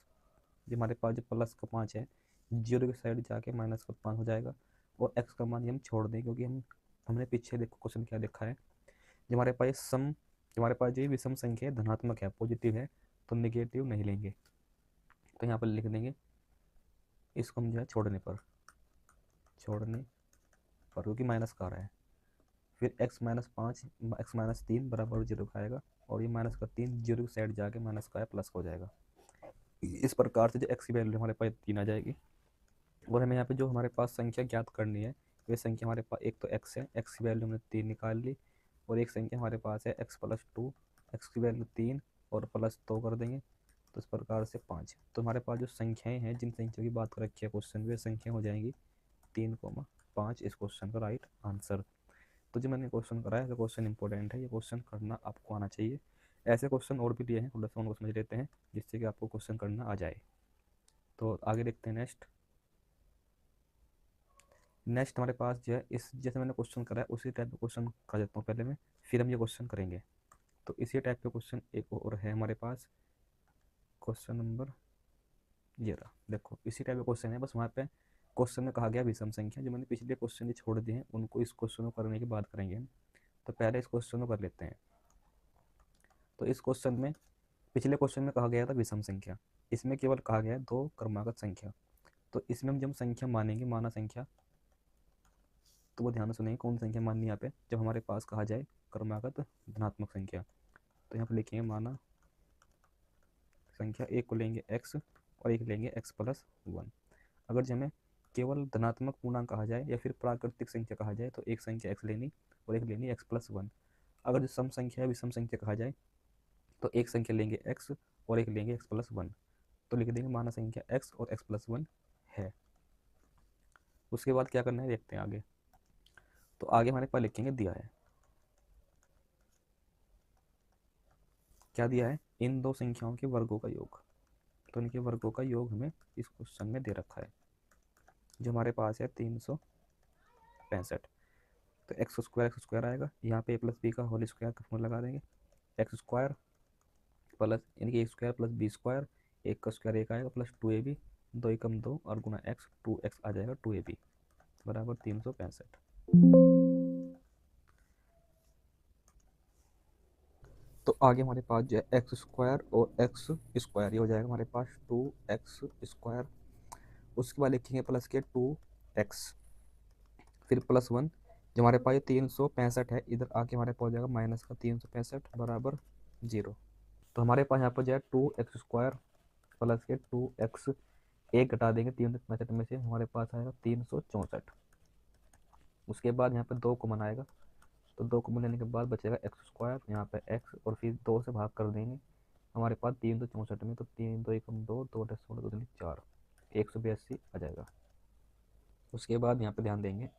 जो हमारे पास जो प्लस का 5 है 0 की साइड जाके माइनस का 5 हो जाएगा, और एक्स का मान हम छोड़ दें क्योंकि हमने पीछे देखो क्वेश्चन क्या लिखा है, जो हमारे पास सम जो हमारे पास जो विषम संख्या है धनात्मक है पॉजिटिव है तो निगेटिव नहीं लेंगे, तो यहाँ पर लिख देंगे इसको हम जो है छोड़ने पर क्योंकि माइनस का आ रहा है। फिर x माइनस 5 एक्स माइनस 3 बराबर 0 का आएगा, और ये माइनस का 3 0 की साइड जाके माइनस का है प्लस का हो जाएगा। इस प्रकार से जो x की वैल्यू हमारे पास 3 आ जाएगी। और हमें यहाँ पे जो हमारे पास संख्या ज्ञात करनी है वे संख्या हमारे पास एक तो x है, x की वैल्यू हमने 3 निकाल ली, और एक संख्या हमारे पास है x प्लस 2, एक्स की वैल्यू 3 और प्लस 2 कर देंगे, तो इस प्रकार से 5। तो हमारे पास जो संख्याएं हैं जिन संख्या की बात कर रखी है क्वेश्चन वे संख्या हो जाएंगी 3,5 इस क्वेश्चन का राइट आंसर। तो जो मैंने क्वेश्चन कराया है क्वेश्चन इंपॉर्टेंट है, ये क्वेश्चन करना आपको आना चाहिए। ऐसे क्वेश्चन और भी दिए हैं, थोड़ा सा उनको समझ लेते हैं जिससे कि आपको क्वेश्चन करना आ जाए। तो आगे देखते हैं नेक्स्ट हमारे पास जो है इस जैसे मैंने क्वेश्चन कराया उसी टाइप का क्वेश्चन कर देता हूँ पहले मैं, फिर हम ये क्वेश्चन करेंगे। तो इसी टाइप का क्वेश्चन एक और है हमारे पास, क्वेश्चन नंबर ये रहा, देखो इसी टाइप का क्वेश्चन है, बस वहाँ पे क्वेश्चन में कहा गया विषम संख्या। जो मैंने पिछले क्वेश्चन जो छोड़ दिए हैं उनको इस क्वेश्चन को करने की बात करेंगे हम। तो पहले इस क्वेश्चन को कर लेते हैं। तो इस क्वेश्चन में पिछले क्वेश्चन में कहा गया था विषम संख्या, इसमें केवल कहा गया है दो क्रमागत संख्या। तो इसमें हम जब संख्या मानेंगे माना संख्या, तो वो ध्यान से सुनेंगे कौन संख्या माननी है यहाँ पे, जब हमारे पास कहा जाए क्रमागत धनात्मक संख्या। तो यहाँ पे लिखेंगे माना संख्या, एक को लेंगे x और एक लेंगे x प्लस 1। अगर जो हमें केवल धनात्मक पूर्णांक कहा जाए या फिर प्राकृतिक संख्या कहा जाए तो एक संख्या x लेनी और एक लेनी x प्लस 1। अगर जो सम संख्या है विषम संख्या कहा जाए तो एक संख्या लेंगे x और एक लेंगे x प्लस 1। तो लिख देंगे माना संख्या x और x प्लस 1 है। उसके बाद क्या करना है देखते हैं आगे। तो आगे हमारे पास लिखेंगे दिया है, क्या दिया है, इन दो संख्याओं के वर्गों का योग। तो इनके वर्गों का योग हमें इस क्वेश्चन में दे रखा है, जो हमारे पास है 365। तो एक्स स्क्वायर आएगा, यहाँ पे ए प्लस बी का होल स्क्वायर का फॉर्मूला लगा देंगे, एक्स स्क्वायर प्लस यानी कि ए स्क्वायर प्लस बी स्क्वायर, एक का स्क्वायर एक आएगा प्लस 2ab, 2 एकम 2 और गुना एक्स 2x आ जाएगा 2ab बराबर 365। तो आगे हमारे पास जो है एक्स स्क्वायर और एक्स स्क्वायर ये हो जाएगा हमारे पास 2x स्क्वायर। उसके बाद लिखेंगे प्लस के 2x, फिर प्लस 1, जो हमारे पास ये 365 है इधर आके हमारे पास हो जाएगा माइनस का 365 बराबर 0। तो हमारे पास यहाँ पर जो है 2x स्क्वायर प्लस के 2x, एक घटा देंगे 365 में से हमारे पास आएगा 364। उसके बाद यहाँ पर 2 कॉमन आएगा, तो 2 कॉमन लेने के बाद बचेगा एक्स स्क्वायर, यहाँ पे x और फिर 2 से भाग कर देंगे हमारे पास 364 में, तो 3 2 एकम 2 2 16 2 4 182 आ जाएगा। उसके बाद यहाँ पे ध्यान देंगे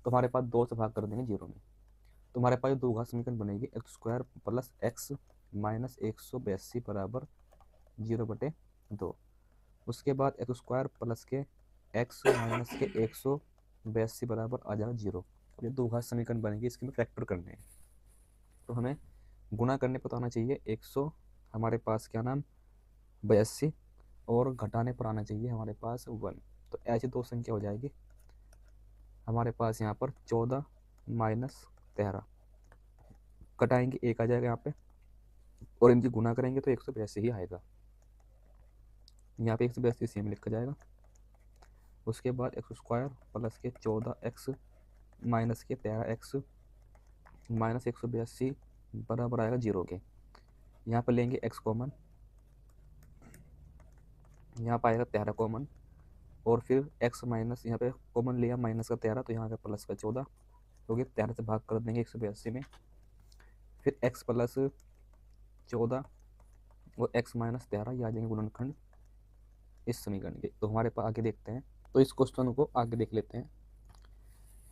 तो हमारे पास 2 से भाग कर देंगे 0 में, तो हमारे पास दो घात समीकरण बनेगी x square plus x minus 182 बराबर 0/2। उसके बाद एक्स स्क्वायर प्लस के एक्स माइनस के 182 बराबर आ जाएगा 0। अब ये दो घात समीकरण बनेगी, इसके में फैक्टर करने हैं, तो हमें गुणा करने पर तो आना चाहिए 100 हमारे पास क्या नाम 82, और घटाने पर आना चाहिए हमारे पास 1। तो ऐसी दो संख्या हो जाएगी हमारे पास यहाँ पर 14 माइनस 13, कटाएंगे 1 आ जाएगा यहाँ पे, और इनकी गुना करेंगे तो 182 ही आएगा, यहाँ पे 182 सेम लिखा जाएगा। उसके बाद एक्स स्क्वायर प्लस के 14x माइनस के 13x माइनस 182 बराबर आएगा 0 के। यहाँ पर लेंगे x कॉमन, यहाँ पर आएगा 13 कॉमन, और फिर x माइनस यहाँ पे कॉमन लिया माइनस का 13, तो यहाँ पे प्लस का 14, क्योंकि 13 से भाग कर देंगे 182 में, फिर x प्लस 14 और x माइनस 13 ये आ जाएंगे गुणनखंड इस समीकरण के। तो हमारे पास आगे देखते हैं, तो इस क्वेश्चन को आगे देख लेते हैं।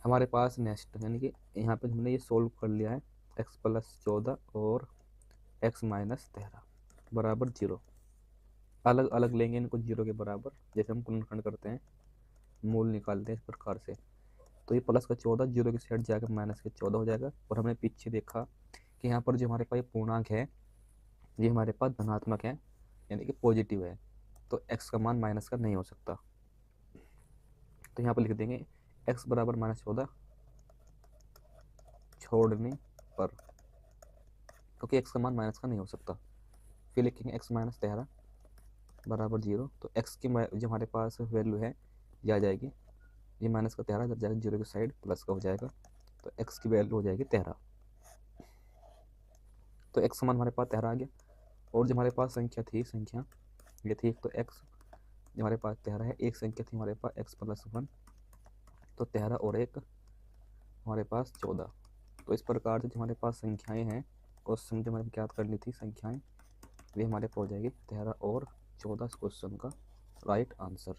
हमारे पास नेक्स्ट यानी कि यहाँ पे हमने ये सोल्व कर लिया है, x प्लस 14 और x माइनस 13 बराबर 0। अलग अलग लेंगे इनको 0 के बराबर, जैसे हम गुणनखंड करते हैं। मूल निकालते हैं इस प्रकार से। तो ये प्लस का 14 जीरो की साइड जाकर माइनस के 14 हो जाएगा। और हमने पीछे देखा कि यहाँ पर जो हमारे पास पूर्णांक है ये हमारे पास धनात्मक है, यानी कि पॉजिटिव है, तो x का मान माइनस का नहीं हो सकता। तो यहाँ पर लिख देंगे x बराबर -14 छोड़ने पर, क्योंकि x का मान माइनस का नहीं हो सकता। फिर लिखेंगे x -13 बराबर 0। तो x की जो हमारे पास वैल्यू है ये आ जाएगी, ये माइनस का 13 इधर जाएगा जीरो की साइड प्लस का हो जाएगा, तो x की वैल्यू हो जाएगी 13। तो x समान हमारे पास 13 आ गया। और जो हमारे पास संख्या थी, संख्या ये थी, एक तो x जो हमारे पास 13 है, एक संख्या थी हमारे पास x + 1, तो 13 और 1 हमारे पास 14। तो इस प्रकार से जो हमारे पास संख्याएं हैं, क्वेश्चन जो हमें ज्ञात करनी थी संख्याएं, वे हमारे पास हो जाएगी 13 और 14 इस क्वेश्चन का राइट आंसर।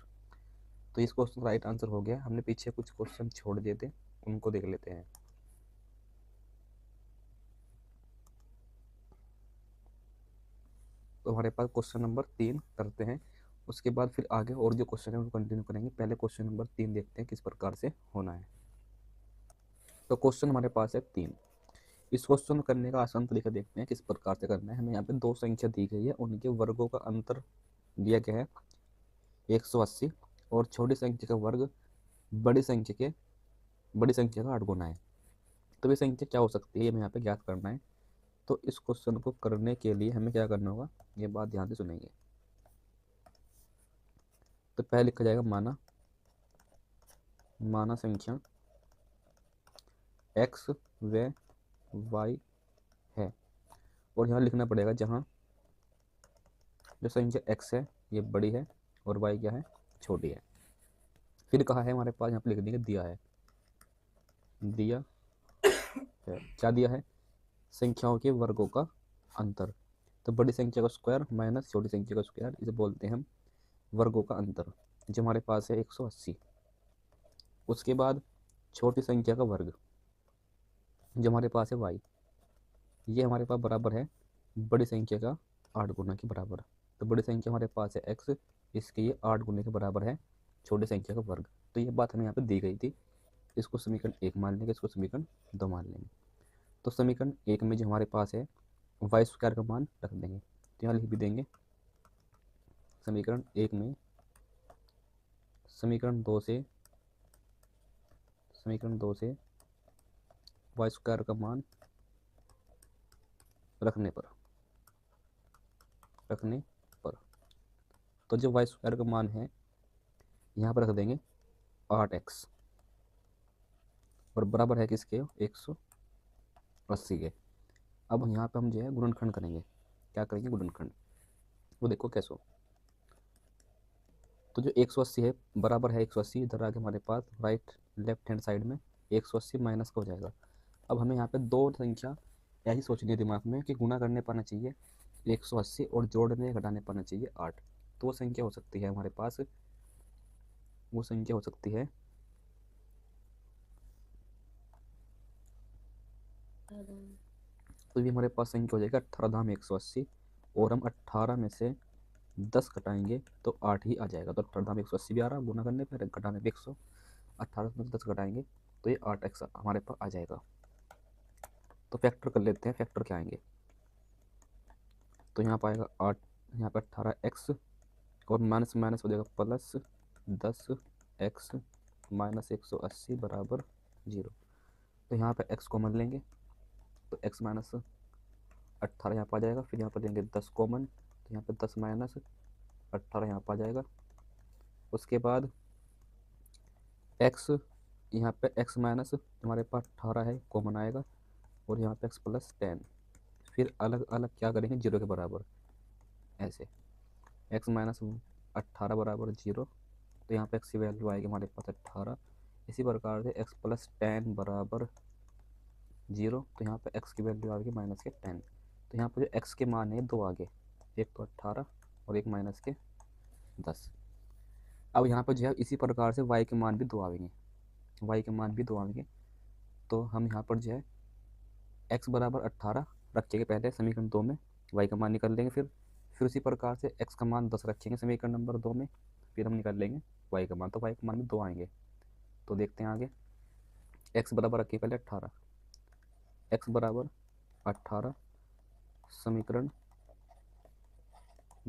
तो इस क्वेश्चन का राइट आंसर हो गया। हमने पीछे कुछ क्वेश्चन छोड़ दिए थे, उनको देख लेते हैं। तो हमारे पास क्वेश्चन नंबर 3 करते हैं, उसके बाद फिर आगे और जो क्वेश्चन है उनको कंटिन्यू करेंगे। पहले क्वेश्चन नंबर 3 देखते हैं किस प्रकार से होना है। तो क्वेश्चन हमारे पास है 3। इस क्वेश्चन करने का आसान तरीका देखते हैं किस प्रकार से करना है। हमें यहाँ पे दो संख्या दी गई है, उनके वर्गों का अंतर दिया गया है 180, और छोटी संख्या का वर्ग बड़ी संख्या का 8 गुना है। तो ये संख्या क्या हो सकती है, ये हमें यहाँ पे ज्ञात करना है। तो इस क्वेश्चन को करने के लिए हमें क्या करना होगा, ये बात ध्यान से सुनेंगे। तो पहले लिखा जाएगा माना संख्या x व y है, और यहाँ लिखना पड़ेगा जहाँ जो संख्या x है ये बड़ी है और y क्या है, छोटी है। फिर कहा है हमारे पास, यहाँ पे लिख देंगे दिया है क्या दिया है, संख्याओं के वर्गों का अंतर। तो बड़ी संख्या का स्क्वायर माइनस छोटी संख्या का स्क्वायर, इसे बोलते हैं हम वर्गों का अंतर, जो हमारे पास है 180। उसके बाद छोटी संख्या का वर्ग जो हमारे पास है y, ये हमारे पास बराबर है बड़ी संख्या का 8 गुना के बराबर। तो बड़ी संख्या हमारे पास है x, इसके ये 8 गुने के बराबर है छोटी संख्या का वर्ग। तो ये बात हमें यहाँ पे दी गई थी। इसको समीकरण 1 मान लेंगे, इसको समीकरण 2 मान लेंगे। तो समीकरण 1 में जो हमारे पास है वाई स्क्वायर का मान रख देंगे, तो यहाँ लिख भी देंगे समीकरण 1 में समीकरण 2 से वाई स्क्वायर का मान रखने पर तो जो वाई स्क्वायर का मान है यहाँ पर रख देंगे 8x, और बराबर है किसके, 180 के। अब यहाँ पे हम जो है गुणनखंड करेंगे। क्या करेंगे, गुणनखंड। वो देखो कैसे। तो जो 180 है बराबर है 180, इधर आके हमारे पास राइट लेफ्ट हैंड साइड में 180 माइनस का हो जाएगा। अब हमें यहाँ पे दो संख्या ऐसी सोचनी है दिमाग में कि गुना करने पाना चाहिए 180 और जोड़ने घटाने पाना चाहिए 8। तो वो संख्या हो सकती है हमारे पास, वो संख्या हो सकती है तो ये हमारे पास संख्या हो जाएगा 18 धाम 180, और हम 18 में से 10 घटाएंगे तो 8 ही आ जाएगा। तो 18 धाम 180 भी आ रहा, गुना करने पर घटाने पर 118 में 10 घटाएंगे तो ये 8x हमारे पास आ जाएगा। तो फैक्टर कर लेते हैं, फैक्टर क्या आएंगे। तो यहाँ पर आएगा 8, यहाँ पर 18x, और माइनस माइनस हो जाएगा प्लस 10x माइनस 180 बराबर 0। तो यहाँ पर x कॉमन लेंगे, तो x माइनस 18 यहाँ पर आ जाएगा। फिर यहाँ पर लेंगे 10 कॉमन, तो यहाँ पर 10 माइनस 18 यहाँ पर आ जाएगा। उसके बाद x, यहाँ पे x माइनस हमारे पास 18 है कॉमन आएगा, और यहाँ पे x प्लस 10। फिर अलग अलग क्या करेंगे, 0 के बराबर ऐसे, x माइनस 18 बराबर 0। तो यहाँ पे x की वैल्यू आएगी हमारे पास 18। इसी प्रकार से x प्लस 10 बराबर 0, तो यहाँ पे x की वैल्यू आएगी माइनस के 10। तो यहाँ पर जो x के मान है दो आगे, एक तो 18 और एक माइनस के 10। अब यहाँ पर जो है इसी प्रकार से y के मान भी दो आएंगे, तो हम यहाँ पर जो है x बराबर 18 रखेंगे पहले समीकरण 2 में, y का मान निकाल लेंगे। फिर उसी प्रकार से x का मान 10 रखेंगे समीकरण नंबर 2 में, फिर हम निकाल लेंगे वाई का मान, तो वाई का मान में 2 आएंगे। तो देखते हैं आगे। एक्स बराबर रखिए पहले 18, एक्स बराबर 18 समीकरण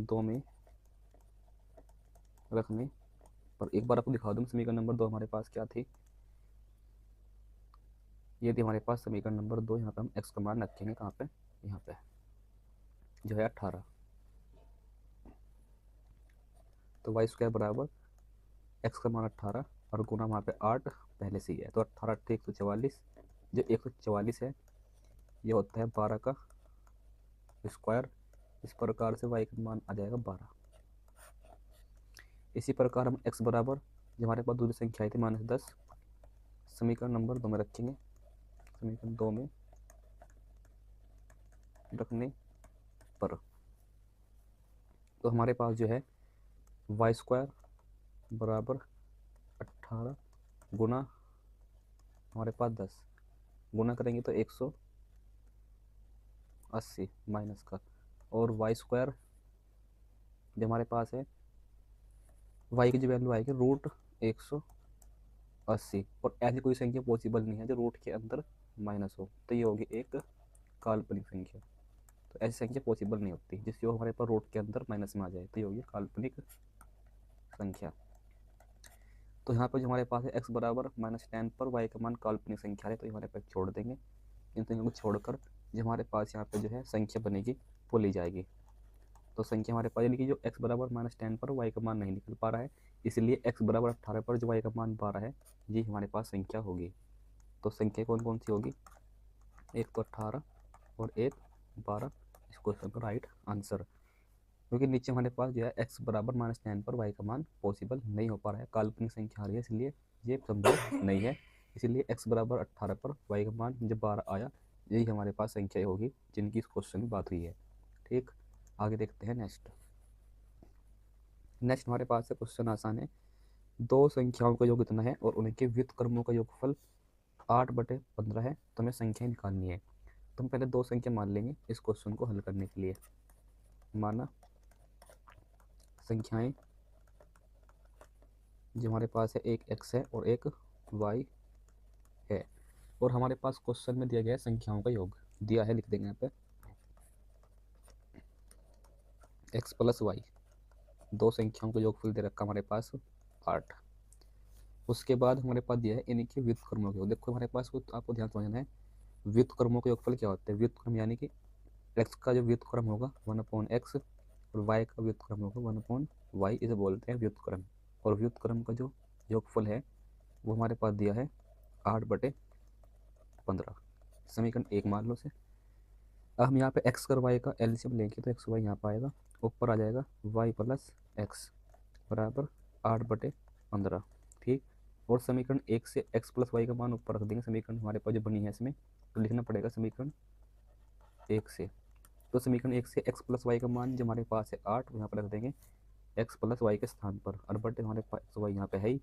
2 में रखने पर एक बार आपको दिखा दूँ समीकरण नंबर 2 हमारे पास क्या थी। ये थी हमारे पास समीकरण नंबर 2। यहाँ पे हम एक्स का मान रखेंगे कहाँ पे, यहाँ पे जो है 18। तो वाई स्क्वायर बराबर एक्स का मान 18 और गुना वहाँ पे 8 पहले से ही है, तो 18 × 144, जो 144 है ये होता है 12 का स्क्वायर। इस प्रकार से वाई का मान आ जाएगा 12। इसी प्रकार हम x बराबर जो हमारे पास दूसरी संख्या आई थी -10 समीकरण नंबर 2 में रखेंगे, समीकरण 2 में रखने पर तो हमारे पास जो है वाई स्क्वायर बराबर 18 गुना हमारे पास 10 गुना करेंगे तो 180 माइनस का, और वाई स्क्वायर जो हमारे पास है वाई की जो वैल्यू आएगी √180, और ऐसी कोई संख्या पॉसिबल नहीं है जो रूट के अंदर माइनस हो, तो ये होगी एक काल्पनिक संख्या। तो ऐसी संख्या पॉसिबल नहीं होती जिससे हमारे पास रूट के अंदर माइनस में आ जाए, तो ये होगी काल्पनिक संख्या। तो यहाँ पर जो हमारे पास है x बराबर -10 पर y का मान काल्पनिक संख्या है, तो हमारे पास छोड़ देंगे। इन संख्याओं को छोड़कर जो हमारे पास यहाँ पे जो है संख्या बनेगी वो ली जाएगी। तो संख्या हमारे पास लिखी जो x बराबर -10 पर y का मान नहीं निकल पा रहा है, इसलिए x बराबर 18 पर जो y का मान 12 है ये हमारे पास संख्या होगी। तो संख्या कौन कौन सी होगी, एक तो 18 और एक 12, इस क्वेश्चन का राइट आंसर। क्योंकि नीचे हमारे पास जो है x बराबर -10 पर y का मान पॉसिबल नहीं हो पा रहा है, काल्पनिक संख्या आ रही है, इसलिए ये संभव नहीं है। इसलिए x बराबर 18 पर y का मान जब 12 आया, यही हमारे पास संख्या होगी जिनकी इस क्वेश्चन में बात हुई है। ठीक, आगे देखते हैं नेक्स्ट हमारे पास है क्वेश्चन आसान है। दो संख्याओं का योग इतना है और उनके व्युत्क्रमों का योगफल 8/15 है, तो हमें संख्या निकालनी है। तो हम पहले दो संख्या मान लेंगे इस क्वेश्चन को हल करने के लिए। माना संख्याएं जो हमारे पास है एक x है और एक y है, और हमारे पास क्वेश्चन में दिया गया है संख्याओं का योग दिया है, लिख देंगे यहाँ पे x + y। दो संख्याओं का योगफल दे रखा हमारे पास 8। उसके बाद हमारे पास दिया है इनके व्युत्क्रमों का योग। देखो हमारे पास आपको ध्यान समझना है व्युत्क्रमों का योगफल क्या होता है। व्युत्क्रम यानी कि x का जो व्युत्क्रम होगा 1/x और y का व्युत्क्रम होगा 1/y, इसे बोलते हैं व्युत्क्रम। और व्युत्क्रम का जो योगफल है वो हमारे पास दिया है 8/15, समीकरण 1 मान लो से। अब हम यहाँ पे x और y का एलसीएम लेंगे तो x y यहाँ पर आएगा, ऊपर आ जाएगा y + x बराबर 8/15। ठीक, और समीकरण 1 से x + y का मान ऊपर रख देंगे, समीकरण हमारे पास जो बनी है इसमें, तो लिखना पड़ेगा समीकरण 1 से। तो समीकरण 1 से x + y का मान जो हमारे पास है 8, यहाँ पर रख देंगे x + y के स्थान पर, और बटे हमारे पास x y यहाँ पे है ही,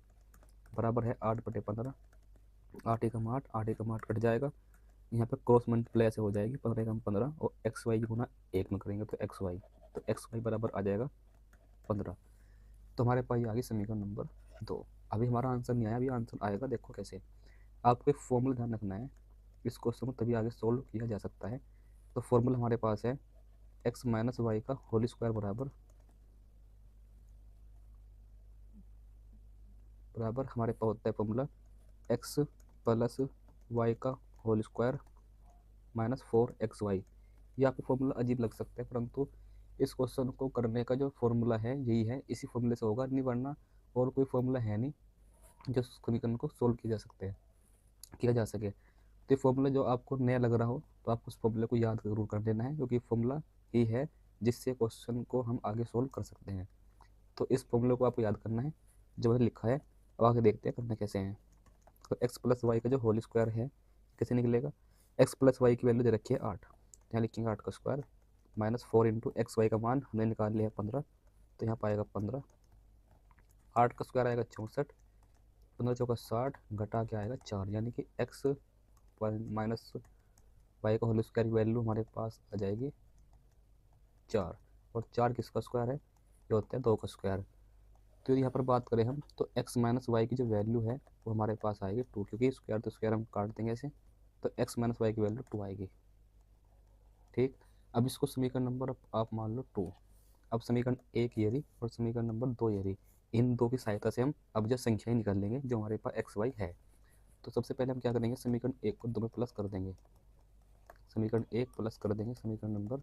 बराबर है 8/15। 8 एकम 8, 8 एकम 8 कट जाएगा, यहाँ पे क्रॉस मल्टीप्लाई ऐसे हो जाएगी, 15 एकम 15, और एक्स वाई गुना 1 में करेंगे तो एक्स वाई, तो एक्स वाई बराबर आ जाएगा 15। तो हमारे पास ये आ गई समीकरण नंबर 2। अभी हमारा आंसर नहीं आया, अभी आंसर आएगा। देखो कैसे, आपको एक फॉर्मूला ध्यान रखना है, इस क्वेश्चन को तभी आगे सोल्व किया जा सकता है। तो फॉर्मूला हमारे पास है x - y का होल स्क्वायर बराबर हमारे पास होता है फॉर्मूला x + y का होल स्क्वायर -4xy। ये आपको फॉर्मूला अजीब लग सकता है, परंतु इस क्वेश्चन को करने का जो फॉर्मूला है यही है, इसी फॉर्मूले से होगा, नहीं वरना और कोई फॉर्मूला है नहीं जो समीकरण को सोल्व किया जा सके। तो ये फॉर्मूला जो आपको नया लग रहा हो तो आपको उस फॉर्मूले को याद जरूर कर लेना है, क्योंकि फॉर्मूला ही है जिससे क्वेश्चन को हम आगे सोल्व कर सकते हैं। तो इस फॉर्मूले को आपको याद करना है जो मैंने लिखा है। अब आगे देखते हैं करना कैसे हैं। तो x + y का जो होल स्क्वायर है कैसे निकलेगा, x + y की वैल्यू दे रखी है 8, यहाँ लिखेंगे 8 का स्क्वायर, -4 × x y का मान हमने निकाल लिया है 15, तो यहाँ पाएगा 15। 8 का स्क्वायर आएगा 64, 15 चौका 60, घटा के आएगा 4, यानी कि x - y का होल स्क्वायर की वैल्यू हमारे पास आ जाएगी 4। और 4 किसका स्क्वायर है, ये होता है 2 का स्क्वायर। तो यहाँ पर बात करें हम तो x माइनस वाई की जो वैल्यू है वो हमारे पास आएगी 2, क्योंकि स्क्वायर तो स्क्वायर हम काट देंगे ऐसे, तो x माइनस वाई की वैल्यू 2 आएगी। ठीक, अब इसको समीकरण नंबर आप मान लो 2। अब समीकरण 1 ये रही और समीकरण नंबर 2 ये रही, इन दो की सहायता से हम अब जो संख्याएं निकाल लेंगे जो हमारे पास एक्स वाई है। तो सबसे पहले हम क्या करेंगे, समीकरण 1 को 2 में प्लस कर देंगे, समीकरण 1 प्लस कर देंगे समीकरण नंबर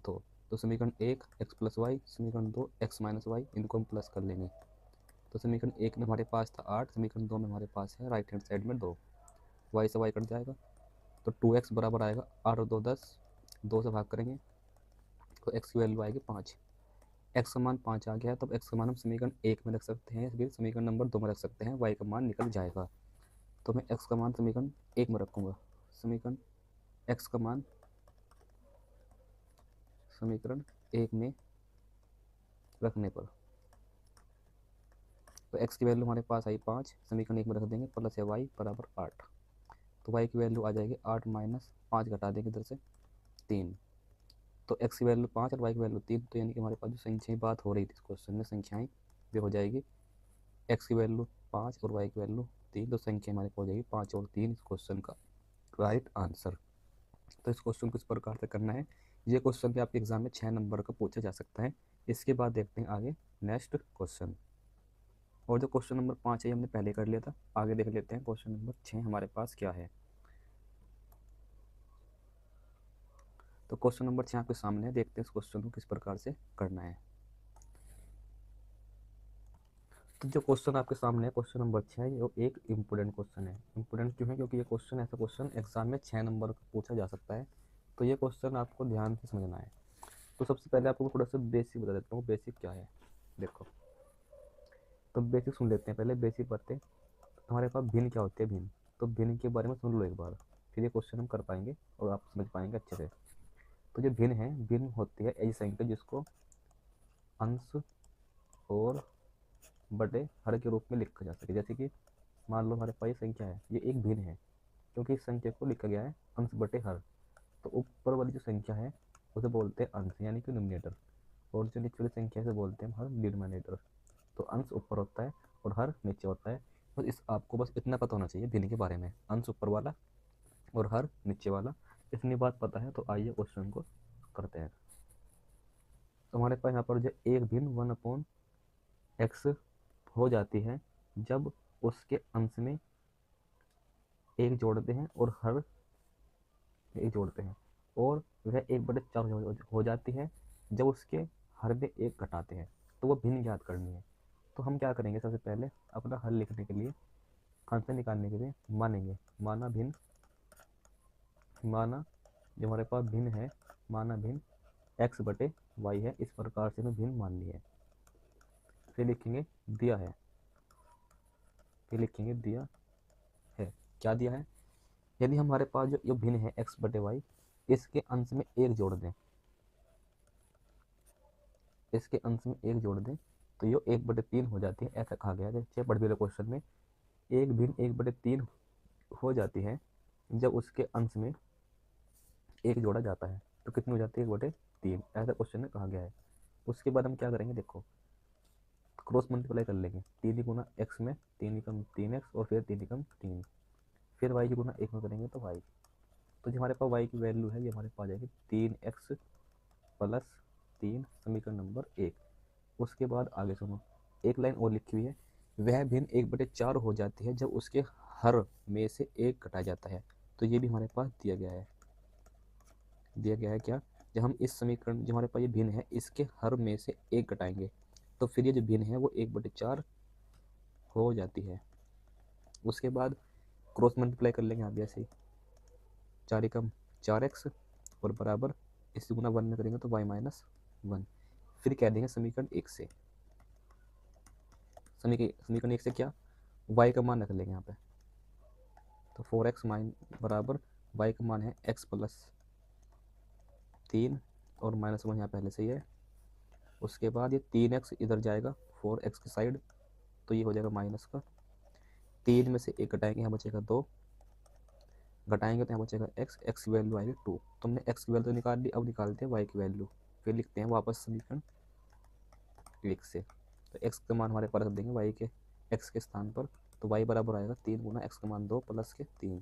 2। तो समीकरण 1 एक्स प्लस वाई, समीकरण 2 एक्स माइनस वाई, इनको हम प्लस कर लेंगे। तो समीकरण 1 में हमारे पास था 8, समीकरण 2 में हमारे पास है राइट हैंड साइड में 2, वाई से वाई कट जाएगा, तो 2x बराबर आएगा 8 और 2 10, 2 से भाग करेंगे तो x की वैल्यू आएगी 5। x का मान 5 आ गया है, तब x का मान हम समीकरण 1 में रख सकते हैं, फिर समीकरण नंबर 2 में रख सकते हैं, y का मान निकल जाएगा। तो मैं x का मान समीकरण 1 में रखूँगा, समीकरण x का मान समीकरण 1 में रखने पर तो x की वैल्यू हमारे पास आई 5, समीकरण 1 में रख देंगे, प्लस है y बराबर 8। तो y की वैल्यू आ जाएगी 8 माइनस 5 घटा देंगे इधर से 3, तो x की वैल्यू 5 और y की वैल्यू 3, तो यानी कि हमारे पास जो संख्याएं बात हो रही थी इस क्वेश्चन में, संख्याएं भी हो जाएगी x की वैल्यू 5 और y की वैल्यू 3, तो संख्या हमारे पास हो जाएगी 5 और 3 इस क्वेश्चन का राइट आंसर। तो इस क्वेश्चन को इस प्रकार से करना है। ये क्वेश्चन भी आपके एग्जाम में 6 नंबर का पूछा जा सकता है। इसके बाद देखते हैं आगे नेक्स्ट क्वेश्चन। और जो क्वेश्चन नंबर 5 है हमने पहले कर लिया था, आगे देख लेते हैं क्वेश्चन नंबर 6 हमारे पास क्या है। तो क्वेश्चन नंबर 6 आपके सामने है, देखते हैं इस क्वेश्चन को किस प्रकार से करना है। तो जो क्वेश्चन आपके सामने है क्वेश्चन नंबर 6 है, ये एक इम्पोर्टेंट क्वेश्चन है। इम्पोर्टेंट क्यों है, क्योंकि ये क्वेश्चन ऐसा क्वेश्चन एग्जाम में 6 नंबर का पूछा जा सकता है, तो ये क्वेश्चन आपको ध्यान से समझना है। तो सबसे पहले आपको थोड़ा सा बेसिक बता देता हूँ, बेसिक क्या है देखो। तो बेसिक सुन लेते हैं पहले, बेसिक बातें। तो हमारे पास भिन्न क्या होती है, भिन्न, तो भिन्न के बारे में सुन लो एक बार, फिर ये क्वेश्चन हम कर पाएंगे और आप समझ पाएंगे अच्छे से। तो जो भिन्न है, भिन्न होती है ऐसी संख्या जिसको अंश और बटे हर के रूप में लिखा जा सके। जैसे कि मान लो हमारे पास ये संख्या है, ये एक भिन्न है क्योंकि इस संख्या को लिखा गया है अंश बटे हर। तो ऊपर वाली जो संख्या है उसे बोलते हैं अंश यानी कि न्यूमरेटर, और जो नीचे वाली संख्या से बोलते हैं हर डिनोमिनेटर। तो अंश ऊपर होता है और हर नीचे होता है। बस इस आपको बस इतना पता होना चाहिए भिन्न के बारे में, अंश ऊपर वाला और हर नीचे वाला, इतनी बात पता है। तो आइए क्वेश्चन को करते हैं। तो हमारे पास यहाँ पर जो एक भिन्न 1/x हो जाती है जब उसके अंश में एक जोड़ते हैं और हर एक जोड़ते हैं, और वह 1/4 हो जाती है जब उसके हर में एक घटाते हैं। तो वो भिन्न याद करनी है। तो हम क्या करेंगे, सबसे पहले अपना हल लिखने के लिए, आंसर निकालने के लिए मानेंगे, माना भिन्न, माना जो हमारे पास भिन्न है, माना भिन्न x बटे वाई है, इस प्रकार से हमें भिन्न मान ली है। फिर लिखेंगे दिया है, फिर लिखेंगे दिया है, क्या दिया है, यदि हमारे पास जो ये भिन्न है x बटे वाई, इसके अंश में एक जोड़ दें, इसके अंश में एक जोड़ दें तो ये 1/3 हो जाती है। ऐसा कहा गया है 6 पढ़ भी क्वेश्चन में, एक भिन्न 1/3 हो जाती है जब उसके अंश में एक जोड़ा जाता है। तो कितनी हो जाती है, 1/3, ऐसा क्वेश्चन में कहा गया है। उसके बाद हम क्या करेंगे, देखो क्रॉस मल्टीप्लाई कर लेंगे, 3 गुना एक्स में 3 × 3x और फिर 3 × 3, फिर y की गुना 1 में करेंगे तो y। तो जो हमारे पास y की वैल्यू है ये हमारे पास आ जाएगी 3x + 3, समीकरण नंबर 1। उसके बाद आगे सुनो, एक लाइन और लिखी हुई है, वह भिन्न 1/4 हो जाती है जब उसके हर में से एक घटाया जाता है। तो ये भी हमारे पास दिया गया है, दिया गया है क्या, जब हम इस समीकरण जो हमारे पास ये भिन्न है इसके हर में से एक घटाएंगे तो फिर ये जो भिन्न है वो 1/4 हो जाती है। उसके बाद क्रॉस मल्टीप्लाई कर लेंगे आप, जैसे 4 × 4x और बराबर इसी गुना 1 में करेंगे तो y - 1। फिर कह देंगे समीकरण 1 से, समीकरण 1 से क्या, y का मान रख लेंगे यहाँ पे। तो 4x बराबर y का मान है x + 3 और -1 यहाँ पहले से ही है। उसके बाद ये 3x इधर जाएगा 4x की साइड, तो ये हो जाएगा माइनस का, 3 में से 1 घटाएंगे, यहाँ बचेगा 2, घटाएंगे तो यहाँ बचेगा x की वैल्यू आएगी 2। तुमने x की वैल्यू निकाल ली, अब निकालते हैं y की वैल्यू। फिर लिखते हैं वापस समीकरण 1 से, तो x का मान हमारे पास रख देंगे y के x के स्थान पर, तो y बराबर आएगा 3 गुना x का मान 2 प्लस के 3,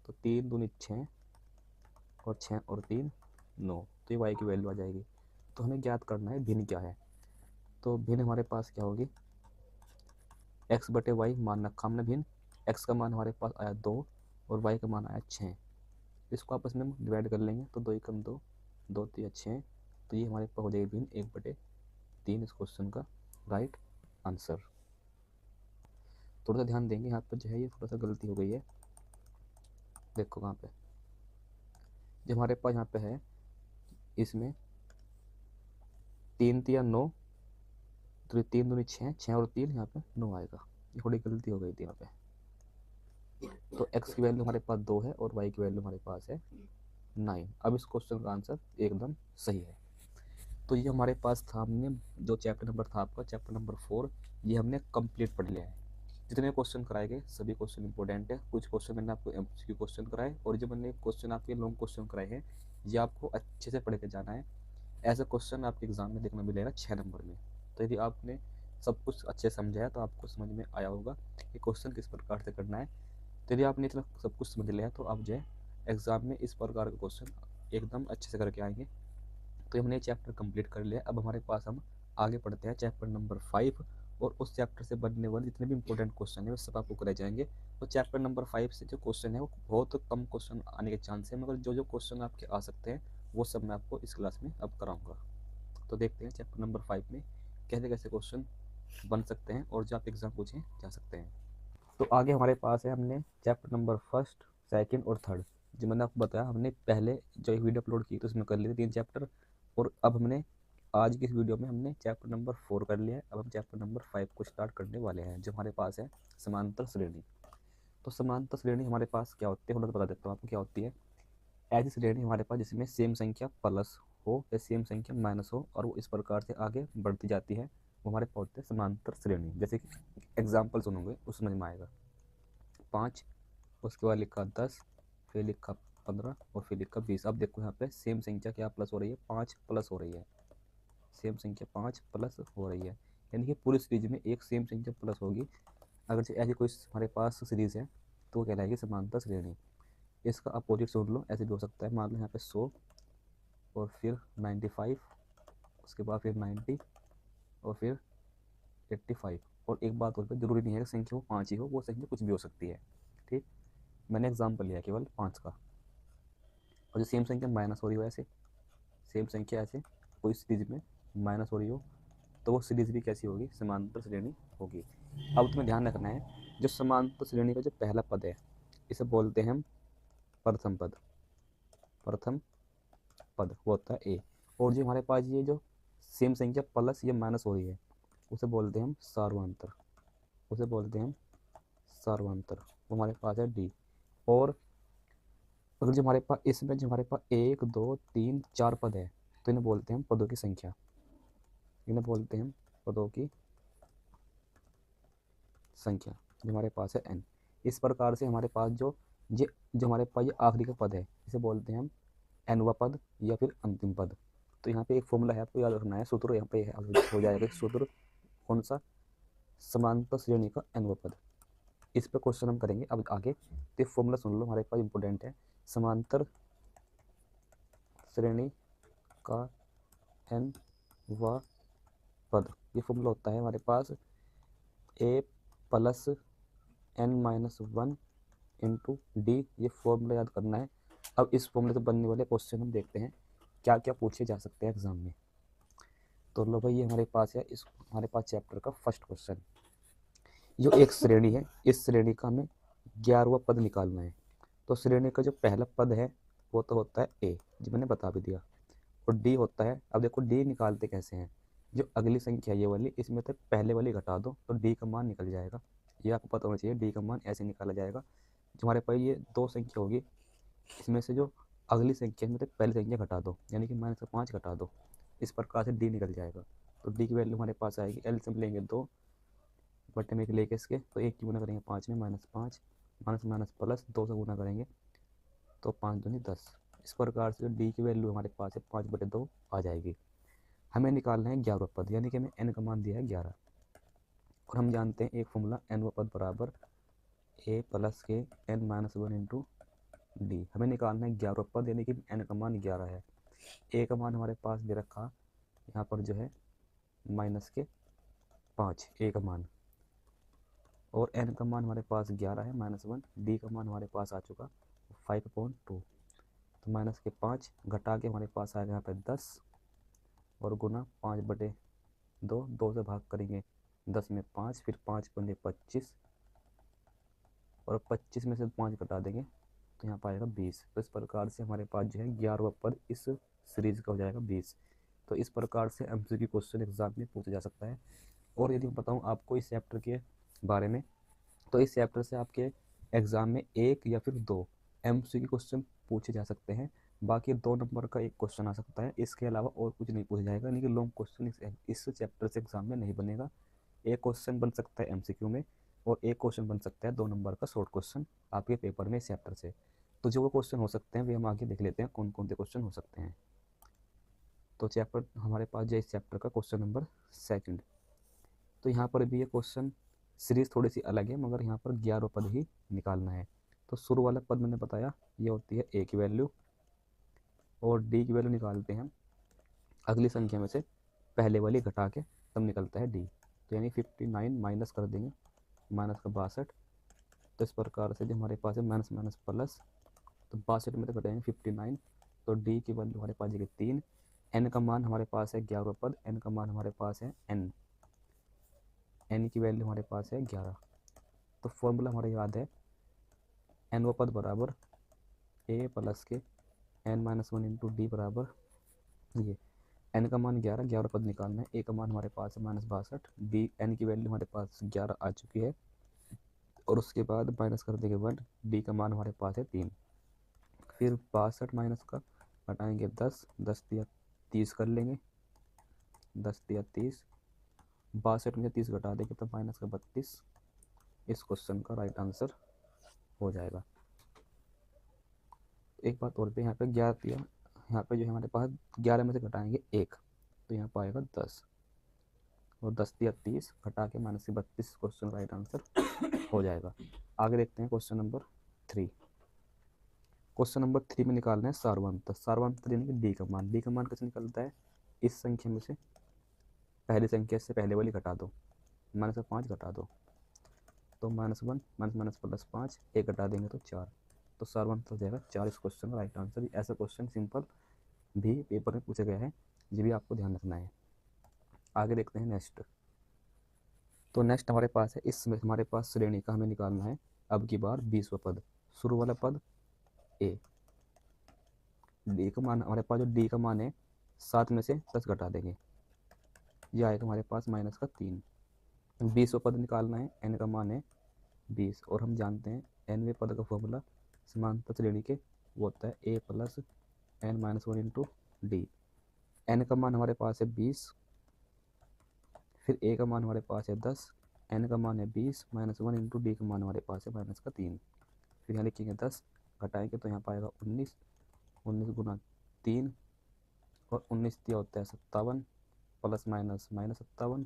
तो 3 दूनी 6 और 6 और 3 9, तो ये y की वैल्यू आ जाएगी। तो हमें ज्ञात करना है भिन्न क्या है, तो भिन्न हमारे पास क्या होगी, x बटे वाई मान रखा हमने भिन्न, x का मान हमारे पास आया 2 और y का मान आया 6, इसको आपस में हम डिवाइड कर लेंगे, तो 2 कम 2, 2 3 6, तो ये हमारे पास हो जाएगी भिन्न 1/3 इस क्वेश्चन का राइट आंसर। थोड़ा सा ध्यान देंगे यहाँ पर जो है ये थोड़ा सा गलती हो गई है, देखो कहाँ पे, जो हमारे पास यहाँ पे है इसमें 3 3 9, तो 3 दूनी 6, 6 और 3 यहाँ पे 9 आएगा, ये थोड़ी गलती हो गई थी यहाँ पे। तो x की वैल्यू हमारे पास 2 है और y की वैल्यू हमारे पास है 9। अब इस क्वेश्चन का आंसर एकदम सही है। तो ये हमारे पास था, हमने जो चैप्टर नंबर था आपका चैप्टर नंबर 4, ये हमने कंप्लीट पढ़ लिया है। जितने क्वेश्चन कराए गए सभी क्वेश्चन इंपॉर्टेंट है, कुछ क्वेश्चन मैंने आपको एमसीक्यू क्वेश्चन कराए, और जो मैंने क्वेश्चन आपके लॉन्ग क्वेश्चन कराए हैं ये आपको अच्छे से पढ़ के जाना है। ऐसा क्वेश्चन आपके एग्जाम में देखने मिलेगा 6 नंबर में। तो यदि आपने सब कुछ अच्छे समझा है तो आपको समझ में आया होगा कि क्वेश्चन किस प्रकार से करना है। तो यदि आपने इतना सब कुछ समझ लिया तो आप जो है एग्जाम में इस प्रकार का क्वेश्चन एकदम अच्छे से करके आएंगे। तो हमने चैप्टर कंप्लीट कर लिया, अब हमारे पास हम आगे पढ़ते हैं चैप्टर नंबर 5, और उस चैप्टर से बनने वाले जितने भी इंपॉर्टेंट क्वेश्चन है वो सब आपको कराए जाएंगे। तो चैप्टर नंबर 5 से जो क्वेश्चन है वो बहुत कम क्वेश्चन आने के चांस है, मगर जो जो क्वेश्चन आपके आ सकते हैं वो सब मैं आपको इस क्लास में अब कराऊंगा। तो देखते हैं चैप्टर नंबर 5 में कैसे कैसे क्वेश्चन बन सकते हैं और जो आप एग्जाम पूछे जा सकते हैं। तो आगे हमारे पास है, हमने चैप्टर नंबर 1, 2 और 3, जो मैंने आपको बताया हमने पहले जो एक वीडियो अपलोड की तो उसमें कर लिए थे 3 चैप्टर, और अब हमने आज की इस वीडियो में हमने चैप्टर नंबर 4 कर लिया है। अब हम चैप्टर नंबर 5 को स्टार्ट करने वाले हैं, जो हमारे पास है समांतर श्रेणी। तो समांतर श्रेणी हमारे पास क्या होती है, थोड़ा बता देता हूँ आपको क्या होती है। ऐसी श्रेणी हमारे पास जिसमें सेम संख्या प्लस हो या सेम संख्या माइनस हो और वो इस प्रकार से आगे बढ़ती जाती है, वो हमारे पास होते हैं समांतर श्रेणी। जैसे कि एग्जाम्पल सुनोगे उस समझ में आएगा। 5, उसके बाद लिखा 10, फिर लिखा 15 और फिर लिखा 20। अब देखो यहाँ पे सेम संख्या क्या प्लस हो रही है, 5 प्लस हो रही है, सेम संख्या 5 प्लस हो रही है, यानी कि पूरी सीरीज में एक सेम संख्या प्लस होगी। अगर जो ऐसी कोई हमारे पास सीरीज है तो वो कहलाएगी समांतर श्रेणी। इसका अपोजिट सुन लो, ऐसे भी हो सकता है, मान लो यहाँ पे 100 और फिर 95, उसके बाद फिर 90 और फिर 85। और एक बात और पे, जरूरी नहीं है कि संख्या वो 5 ही हो, वो संख्या कुछ भी हो सकती है। ठीक, मैंने एग्जाम्पल लिया केवल 5 का। और जो सेम संख्या माइनस हो रही हो, ऐसे सेम संख्या ऐसे कोई सीरीज में माइनस हो रही हो तो वो सीरीज भी कैसी होगी, समांतर श्रेणी होगी। अब तुम्हें ध्यान रखना है, जो समांतर श्रेणी का जो पहला पद है इसे बोलते हैं हम प्रथम पद। प्रथम पद वो होता है ए, और जो हमारे पास ये जो सेम संख्या प्लस या माइनस हो रही है उसे बोलते हैं हम सार्वंतर, उसे बोलते हैं हम सार्वंतर, वो हमारे पास है डी। और अगर जो हमारे पास इसमें जो हमारे पास 1 2 3 4 पद है तो इन्हें बोलते हैं हम पदों की संख्या, इन्हें बोलते हैं पदों की संख्या, जो हमारे पास है n। इस प्रकार से हमारे पास जो जो हमारे पास ये आखिरी का पद है इसे बोलते हैं हम nवा पद या फिर अंतिम पद। तो यहाँ पे एक फॉर्मूला है, आपको याद रखना है, सूत्र यहाँ पे हो जाएगा। सूत्र कौन सा, समांतर श्रेणी का nवा पद। इस पर क्वेश्चन हम करेंगे अब आगे। तो फॉर्मूला सुन लो, हमारे पास इंपोर्टेंट है। समांतर श्रेणी का nवा पद, ये फॉर्मूला होता है हमारे पास a plus n-1 into d. ये फॉर्मूला याद करना है। अब इस फॉर्मूले से बनने वाले क्वेश्चन हम देखते हैं क्या क्या पूछे जा सकते हैं एग्जाम में। तो लो भाई, ये हमारे पास है, इस हमारे पास चैप्टर का फर्स्ट क्वेश्चन। जो एक श्रेणी है, इस श्रेणी का हमें 11वां पद निकालना है। तो श्रेणी का जो पहला पद है वो तो होता है ए, जो मैंने बता भी दिया, और डी होता है, अब देखो डी निकालते कैसे हैं, जो अगली संख्या ये वाली इसमें से पहले वाली घटा दो तो डी का मान निकल जाएगा। ये आपको पता होना चाहिए, डी का मान ऐसे निकाला जाएगा। जो हमारे पास ये 2 संख्या होगी, इसमें से जो अगली संख्या में से पहली संख्या घटा दो, यानी कि -5 घटा दो, इस प्रकार से डी निकल जाएगा। तो डी की वैल्यू हमारे पास आएगी, एलसीएम लेंगे 2 बटे में लेके इसके, तो 1 की गुना करेंगे 5 में, -5 माइनस माइनस प्लस 2 से गुना करेंगे तो 5 दूनी 10। इस प्रकार से डी की वैल्यू हमारे पास है 5/2 आ जाएगी। हमें निकालना है 11वां पद, यानी कि हमें n का मान दिया है 11। और हम जानते हैं एक फॉर्मूला n व पद बराबर a प्लस के n minus one into D. हमें निकालना है 11 पद, यानी कि n का मान 11 है। a का मान हमारे पास दे रखा यहाँ पर जो है -5 a का मान, और n का मान हमारे पास 11 है -1। d का मान हमारे पास आ चुका 5/2, तो -5 घटा के हमारे पास आएगा यहाँ पे 10 और गुना 5/2, 2 से भाग करेंगे 10 में 5, फिर 5 पंजे 25 और 25 में से 5 घटा देंगे तो यहाँ पाएगा 20। तो इस प्रकार से हमारे पास जो है 11वां पद इस सीरीज का हो जाएगा 20। तो इस प्रकार से एमसीक्यू क्वेश्चन एग्जाम में पूछा जा सकता है। और यदि मैं बताऊँ आपको इस चैप्टर के बारे में, तो इस चैप्टर से आपके एग्जाम में 1 या फिर 2 एमसीक्यू क्वेश्चन पूछे जा सकते हैं। बाकी 2 नंबर का एक क्वेश्चन आ सकता है, इसके अलावा और कुछ नहीं पूछा जाएगा। यानी कि लॉन्ग क्वेश्चन इस चैप्टर से एग्जाम में नहीं बनेगा। एक क्वेश्चन बन सकता है एमसीक्यू में और एक क्वेश्चन बन सकता है 2 नंबर का शॉर्ट क्वेश्चन आपके पेपर में इस चैप्टर से। तो जो वो क्वेश्चन हो सकते हैं वे हम आगे देख लेते हैं कौन कौन से क्वेश्चन हो सकते हैं। तो चैप्टर हमारे पास जो इस चैप्टर का क्वेश्चन नंबर 2। तो यहाँ पर भी ये क्वेश्चन सीरीज थोड़ी सी अलग है, मगर यहाँ पर 11 पद ही निकालना है। तो शुरू वाला पद मैंने बताया ये होती है a की वैल्यू, और d की वैल्यू निकालते हैं अगली संख्या में से पहले वाली घटा के, तब निकलता है d। तो यानी 59 माइनस कर देंगे, माइनस का 62। तो इस प्रकार से जो हमारे पास है माइनस माइनस प्लस, तो 62 में तो घटाएंगे 59। तो d की वैल्यू हमारे पास है 3। n का मान हमारे पास है 11 पद, n का मान हमारे पास है n की वैल्यू हमारे पास है 11। तो फॉर्मूला हमारा याद है n व पद बराबर a प्लस के n minus one into D बराबर ये n का मान 11, 11 पद निकालना है। a का मान हमारे पास है -62, d n की वैल्यू हमारे पास 11 आ चुकी है, और उसके बाद माइनस कर देंगे 1, d का मान हमारे पास है 3। फिर 62 माइनस का घटाएंगे 10, 10 दिया 30 कर लेंगे, 10 दिया 30, 62 में से 30 घटा देंगे तो माइनस का 32। इस क्वेश्चन का राइट आंसर हो जाएगा। एक बात और पे यहाँ पे 11 दिया, यहाँ पे जो है हमारे पास 11 में से घटाएंगे 1, तो यहाँ पर आएगा 10, और 10 दिया 30 घटा के माइनस से 32। क्वेश्चन राइट आंसर हो जाएगा। आगे देखते हैं क्वेश्चन नंबर 3। क्वेश्चन नंबर 3 में निकालना है सारवंत। सारवंत यानी कि डी का मान। डी का मान कैसे निकलता है, इस संख्या में से पहली संख्या से पहले वाली घटा दो, -5 घटा दो, तो -1 माइनस प्लस 5, 1 घटा देंगे तो 4। तो सारवंत हो जाएगा 4 इस क्वेश्चन का राइट आंसर। ऐसा क्वेश्चन सिंपल भी पेपर में पूछा गया है, ये भी आपको ध्यान रखना है। आगे देखते हैं नेक्स्ट। तो नेक्स्ट हमारे पास है, इसमें हमारे पास श्रेणी का हमें निकालना है अब की बार 20वां पद। शुरू वाला पद ए, डी का मान हमारे पास जो डी का मान है 7 में से 10 घटा देंगे, यह आएगा हमारे पास -3। 20वां पद निकालना है, एन का मान है 20, और हम जानते हैं nवें पद का फॉर्मूला समांतर श्रेणी के वो होता है a plus n minus one into d. N का मान हमारे पास है 20, फिर a का मान हमारे पास है 10, n का मान है 20 -1 इंटू डी का मान हमारे पास है -3। फिर यहाँ लिखेंगे 10, घटाएंगे तो यहाँ पाएगा 19, 19 गुना 3, और 19 दिया होता है 57, प्लस माइनस -57,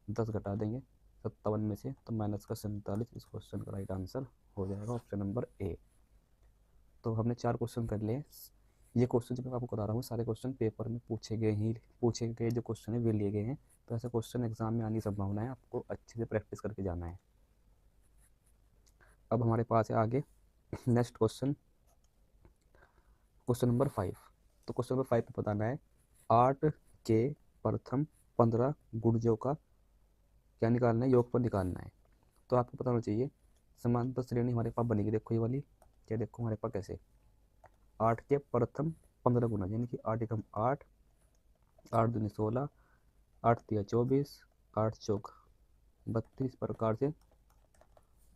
10 घटा देंगे 57 में से तो माइनस का 47। इस क्वेश्चन का राइट आंसर हो जाएगा ऑप्शन नंबर ए। तो हमने 4 क्वेश्चन कर लिए। ये क्वेश्चन जो मैं आपको बता रहा हूँ सारे क्वेश्चन पेपर में पूछे गए जो क्वेश्चन है वे लिए गए हैं। तो ऐसे क्वेश्चन एग्जाम में आने की संभावना है, आपको अच्छे से प्रैक्टिस करके जाना है। अब हमारे पास है आगे नेक्स्ट क्वेश्चन, क्वेश्चन नंबर 5। तो क्वेश्चन नंबर 5 पे बताना है 8 के प्रथम 15 गुणजों का क्या निकालना है, योग पर निकालना है। तो आपको पता होना चाहिए समांतर श्रेणी हमारे पास बनेगी, देखो ये वाली, क्या देखो हमारे पास कैसे 8 के प्रथम 15 गुना, यानी कि 8 एकम 8, 8 दूनी 16, 8 तिया 24, 8 चौक 32 प्रकार से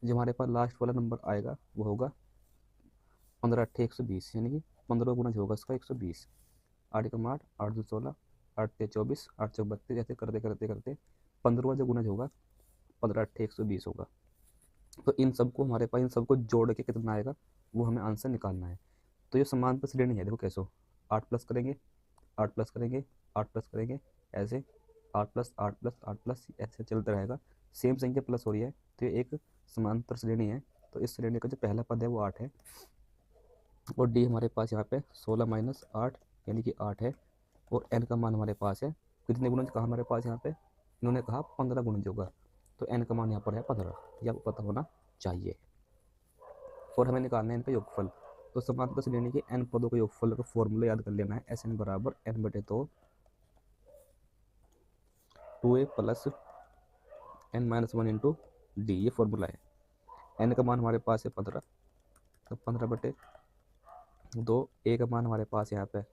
जो हमारे पास लास्ट वाला नंबर आएगा वो होगा 15 अट्ठे 120, यानी कि 15 गुना जो होगा इसका 120। 8 एकम 8, 8 दूनी 16, 8 तिया 24, 8 चौक 32, ऐसे करते करते करते 15वां जो गुना जो होगा 15 अट्ठे 120 होगा। तो इन सबको हमारे पास इन सबको जोड़ के कितना आएगा वो हमें आंसर निकालना है। तो ये समांतर श्रेणी है, देखो कैसे 8 प्लस करेंगे, 8 प्लस करेंगे, 8 प्लस करेंगे, ऐसे 8 प्लस 8 प्लस 8 प्लस ऐसे चलता रहेगा सेम संख्या प्लस हो रही है तो ये एक समांतर श्रेणी है। तो इस श्रेणी का जो पहला पद है वो 8 है और डी हमारे पास यहाँ पे 16 माइनस 8 यानी कि 8 है और एन का मान हमारे पास है कितने गुणज कहा हमारे पास यहाँ पे, इन्होंने कहा 15 गुणज होगा तो एन का मान यहाँ पर है 15, ये आपको पता होना चाहिए। और हमें निकालना है इनका योगफल। तो समांतर श्रेणी के एन पदों के योगफल का फॉर्मूला याद कर लेना है, एस एन बराबर एन बटे तो 2a plus n minus 1 into d, ये फॉर्मूला है। एन का मान हमारे पास है 15, तो 15 बटे 2, ए का मान हमारे पास यहाँ पे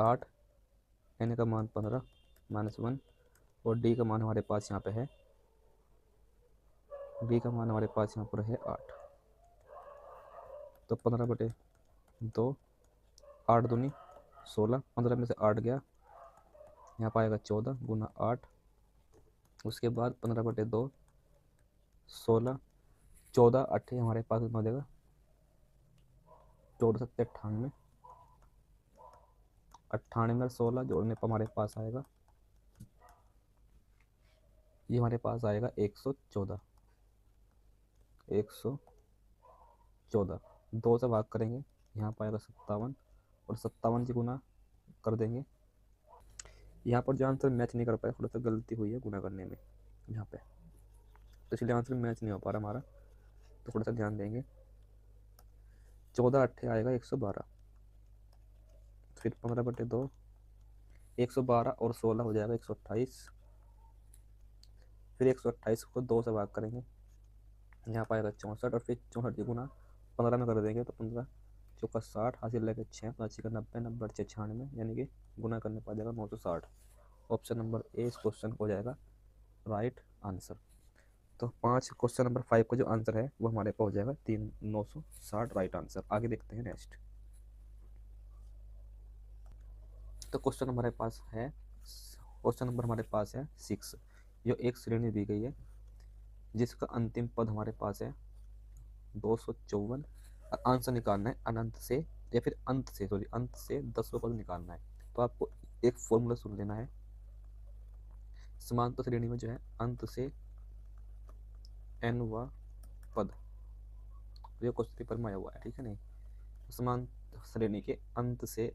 8, एन का मान 15 माइनस 1 और डी का मान हमारे पास यहाँ पे है, डी का मान हमारे पास यहाँ पर है 8। तो 15 बटे 2, 8 दूनी 16, 15 में से 8 गया, यहाँ पाएगा 14 गुना 8, उसके बाद 15 बटे 2 16, 14 8 हमारे पास कितना हो जाएगा 14 7 98, 98 में 16 जोड़ने पर हमारे पास आएगा, ये हमारे पास आएगा 114, 114 2 से भाग करेंगे यहाँ पाएगा 57 और 57 से गुना कर देंगे। यहाँ पर जो आंसर मैच नहीं कर पाया, थोड़ा सा गलती हुई है गुना करने में यहाँ पे, तो इसलिए आंसर मैच नहीं हो पा रहा हमारा, तो थोड़ा सा ध्यान देंगे। 14 8 आएगा 112, फिर 15 बटे 2 112 और 16 हो जाएगा 128, फिर 128 को 2 से भाग करेंगे यहाँ पाएगा 64 और फिर 64 की गुना 15 में कर देंगे तो 15 चौका 60 हासिल लेके 6 5 का 90 90 6 96 यानी कि गुना करने पा जाएगा 960। ऑप्शन नंबर ए इस क्वेश्चन को हो जाएगा राइट आंसर। तो 5 क्वेश्चन नंबर 5 का जो आंसर है वो हमारे पास हो जाएगा 960 राइट आंसर। आगे देखते हैं नेक्स्ट। तो क्वेश्चन हमारे पास है, क्वेश्चन नंबर हमारे पास है 6, जो एक श्रेणी दी गई है जिसका अंतिम पद हमारे पास है 254 और आंसर निकालना है अनंत से या फिर अंत से, सॉरी अंत से 10वां पद निकालना है। तो आपको एक फॉर्मूला सुन लेना है, समांतर श्रेणी में जो है अंत से nवा पद, ये क्वेश्चन पेपर में आया हुआ है, ठीक है नहीं। समांतर श्रेणी के अंत से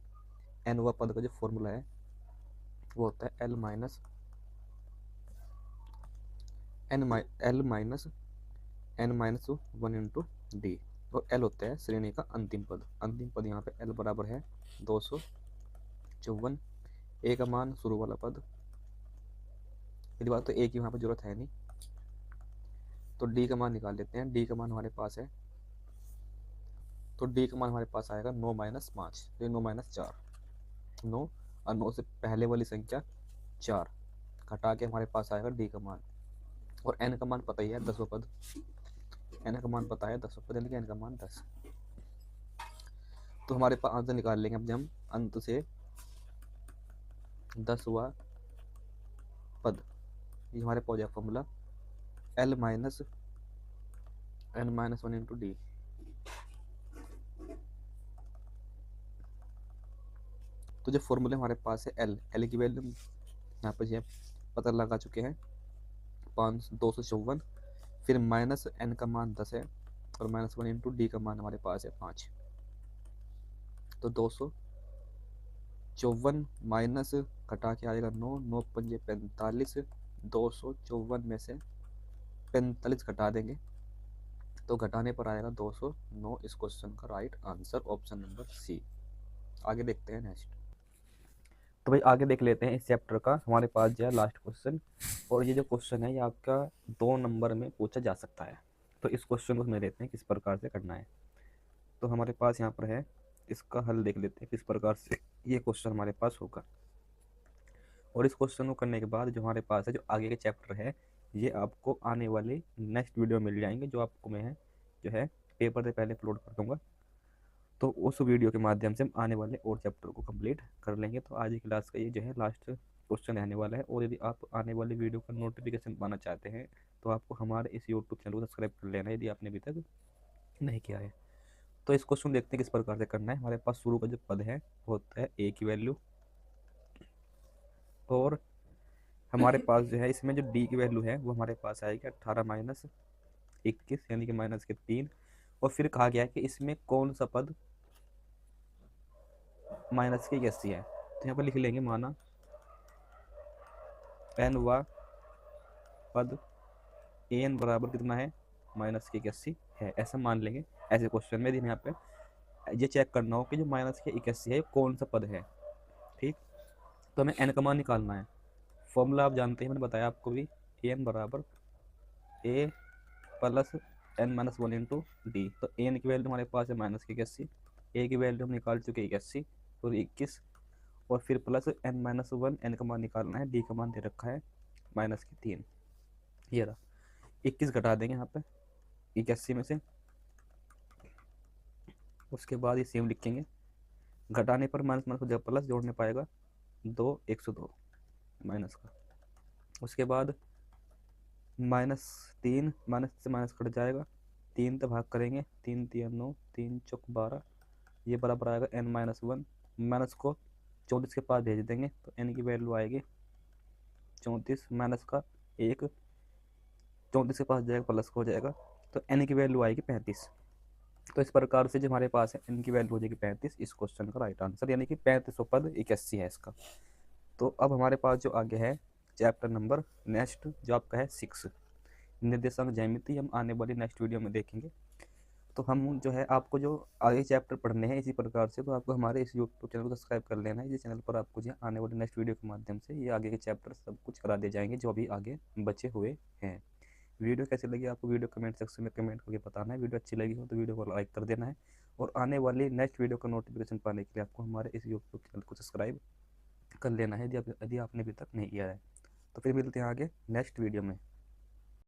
nवा पद का जो फॉर्मूला है वो होता है l minus n minus 1 into D, और l होता है श्रेणी का अंतिम पद। अंतिम पद यहाँ पे l बराबर है 254, a का मान शुरू वाला पद, पहली बात तो a की यहाँ पर जरूरत है नहीं, तो d का मान निकाल लेते हैं। d का मान हमारे पास है, तो d का मान हमारे पास आएगा 9 माइनस 5, तो 9 माइनस 4, 9 और 9 से पहले वाली संख्या 4 घटा के हमारे पास आएगा d का मान, और n का मान पता ही है 10वां पद, n का मान पता है 10वां पद यानी कि n का मान 10। तो हमारे पास आंसर निकाल लेंगे अब हम अंत से 10वां पद, ये हमारे पास जाएगा formula l minus n minus 1 into d. तो जो फॉर्मूले हमारे पास है l की वैल्यू यहाँ पर ये पता लगा चुके हैं 254, फिर माइनस n का मान 10 है और माइनस 1 इंटू डी का मान हमारे पास है 5, तो 254 माइनस घटा के आएगा 9, 9 पंजे 45, 254 में से 45 घटा देंगे तो घटाने पर आएगा 209, इस क्वेश्चन का right answer option number C. आगे देखते हैं नेक्स्ट। तो भाई आगे देख लेते हैं इस चैप्टर का, हमारे पास जो है लास्ट क्वेश्चन, और ये जो क्वेश्चन है ये आपका 2 नंबर में पूछा जा सकता है। तो इस क्वेश्चन को समझ लेते हैं किस प्रकार से करना है। तो हमारे पास यहाँ पर है, इसका हल देख लेते हैं किस प्रकार से ये क्वेश्चन हमारे पास होगा। और इस क्वेश्चन को करने के बाद जो हमारे पास है जो आगे के चैप्टर है ये आपको आने वाले नेक्स्ट वीडियो मिल जाएंगे, जो आपको मैं जो है पेपर से पहले अपलोड कर दूंगा। तो उस वीडियो के माध्यम से हम आने वाले और चैप्टर को कंप्लीट कर लेंगे। तो आज की क्लास का ये जो है लास्ट क्वेश्चन रहने वाला है, और यदि आप आने वाले वीडियो का नोटिफिकेशन पाना चाहते हैं तो आपको हमारे इस यूट्यूब चैनल को सब्सक्राइब कर लेना है यदि आपने अभी तक नहीं किया है। तो इस क्वेश्चन देखते हैं किस प्रकार से करना है। हमारे पास शुरू का जो पद है वो होता है a की वैल्यू और हमारे पास जो है इसमें जो डी की वैल्यू है वो हमारे पास आएगी 18 माइनस 21 यानी कि माइनस के 3। और फिर कहा गया है कि इसमें कौन सा पद माइनस के 81 है, तो यहाँ पर लिख लेंगे माना एन व पद एन बराबर कितना है माइनस के 81 है, ऐसा मान लेंगे। ऐसे क्वेश्चन में यहाँ पे ये चेक करना हो कि जो माइनस के 81 है कौन सा पद है। ठीक, तो हमें एन का मान निकालना है। फॉर्मूला आप जानते हैं, मैंने बताया आपको भी, एन बराबर a plus n minus 1 into d. तो एन की वैल्यू हमारे पास है माइनस के 81, ए की वैल्यू हम निकाल चुके 81 और 21, और फिर प्लस एन माइनस 1, एन का मान निकालना है, डी का मान दे रखा है माइनस की 3। ये रहा 21 घटा देंगे यहाँ पे 81 में से, उसके बाद ये सेम लिखेंगे। घटाने पर माइनस माइनस जब प्लस जोड़ने पाएगा 2 102 माइनस का। उसके बाद माइनस 3, माइनस से माइनस कट जाएगा, 3 तो भाग करेंगे, 3 3 9, 3 चौक 12, ये बराबर आएगा एन माइनस 1। माइनस को 34 के पास भेज देंगे तो एन की वैल्यू आएगी 34 माइनस का 1, 34 के पास जाएगा प्लस हो जाएगा, तो एन की वैल्यू आएगी 35। तो इस प्रकार से जो हमारे पास है एन की वैल्यू हो जाएगी 35, इस क्वेश्चन का राइट आंसर, यानी कि 35 पद 81 है इसका। तो अब हमारे पास जो आगे है चैप्टर नंबर नेक्स्ट जो आपका है 6 निर्देशांक ज्यामिति, हम आने वाली नेक्स्ट वीडियो में देखेंगे। तो हम जो है आपको जो आगे चैप्टर पढ़ने हैं इसी प्रकार से, तो आपको हमारे इस यूट्यूब चैनल को सब्सक्राइब कर लेना है। इस चैनल पर आपको जो आने वाले नेक्स्ट वीडियो के माध्यम से ये आगे के चैप्टर सब कुछ करा दिए जाएंगे जो अभी आगे बचे हुए हैं। वीडियो कैसी लगी आपको वीडियो कमेंट सेक्शन में कमेंट करके बताना है। वीडियो अच्छी लगी हो तो वीडियो को लाइक कर देना है, और आने वाली नेक्स्ट वीडियो का नोटिफिकेशन पाने के लिए आपको हमारे इस यूट्यूब चैनल को सब्सक्राइब कर लेना है यदि आपने अभी तक नहीं किया है। तो फिर मिलते हैं आगे नेक्स्ट वीडियो में।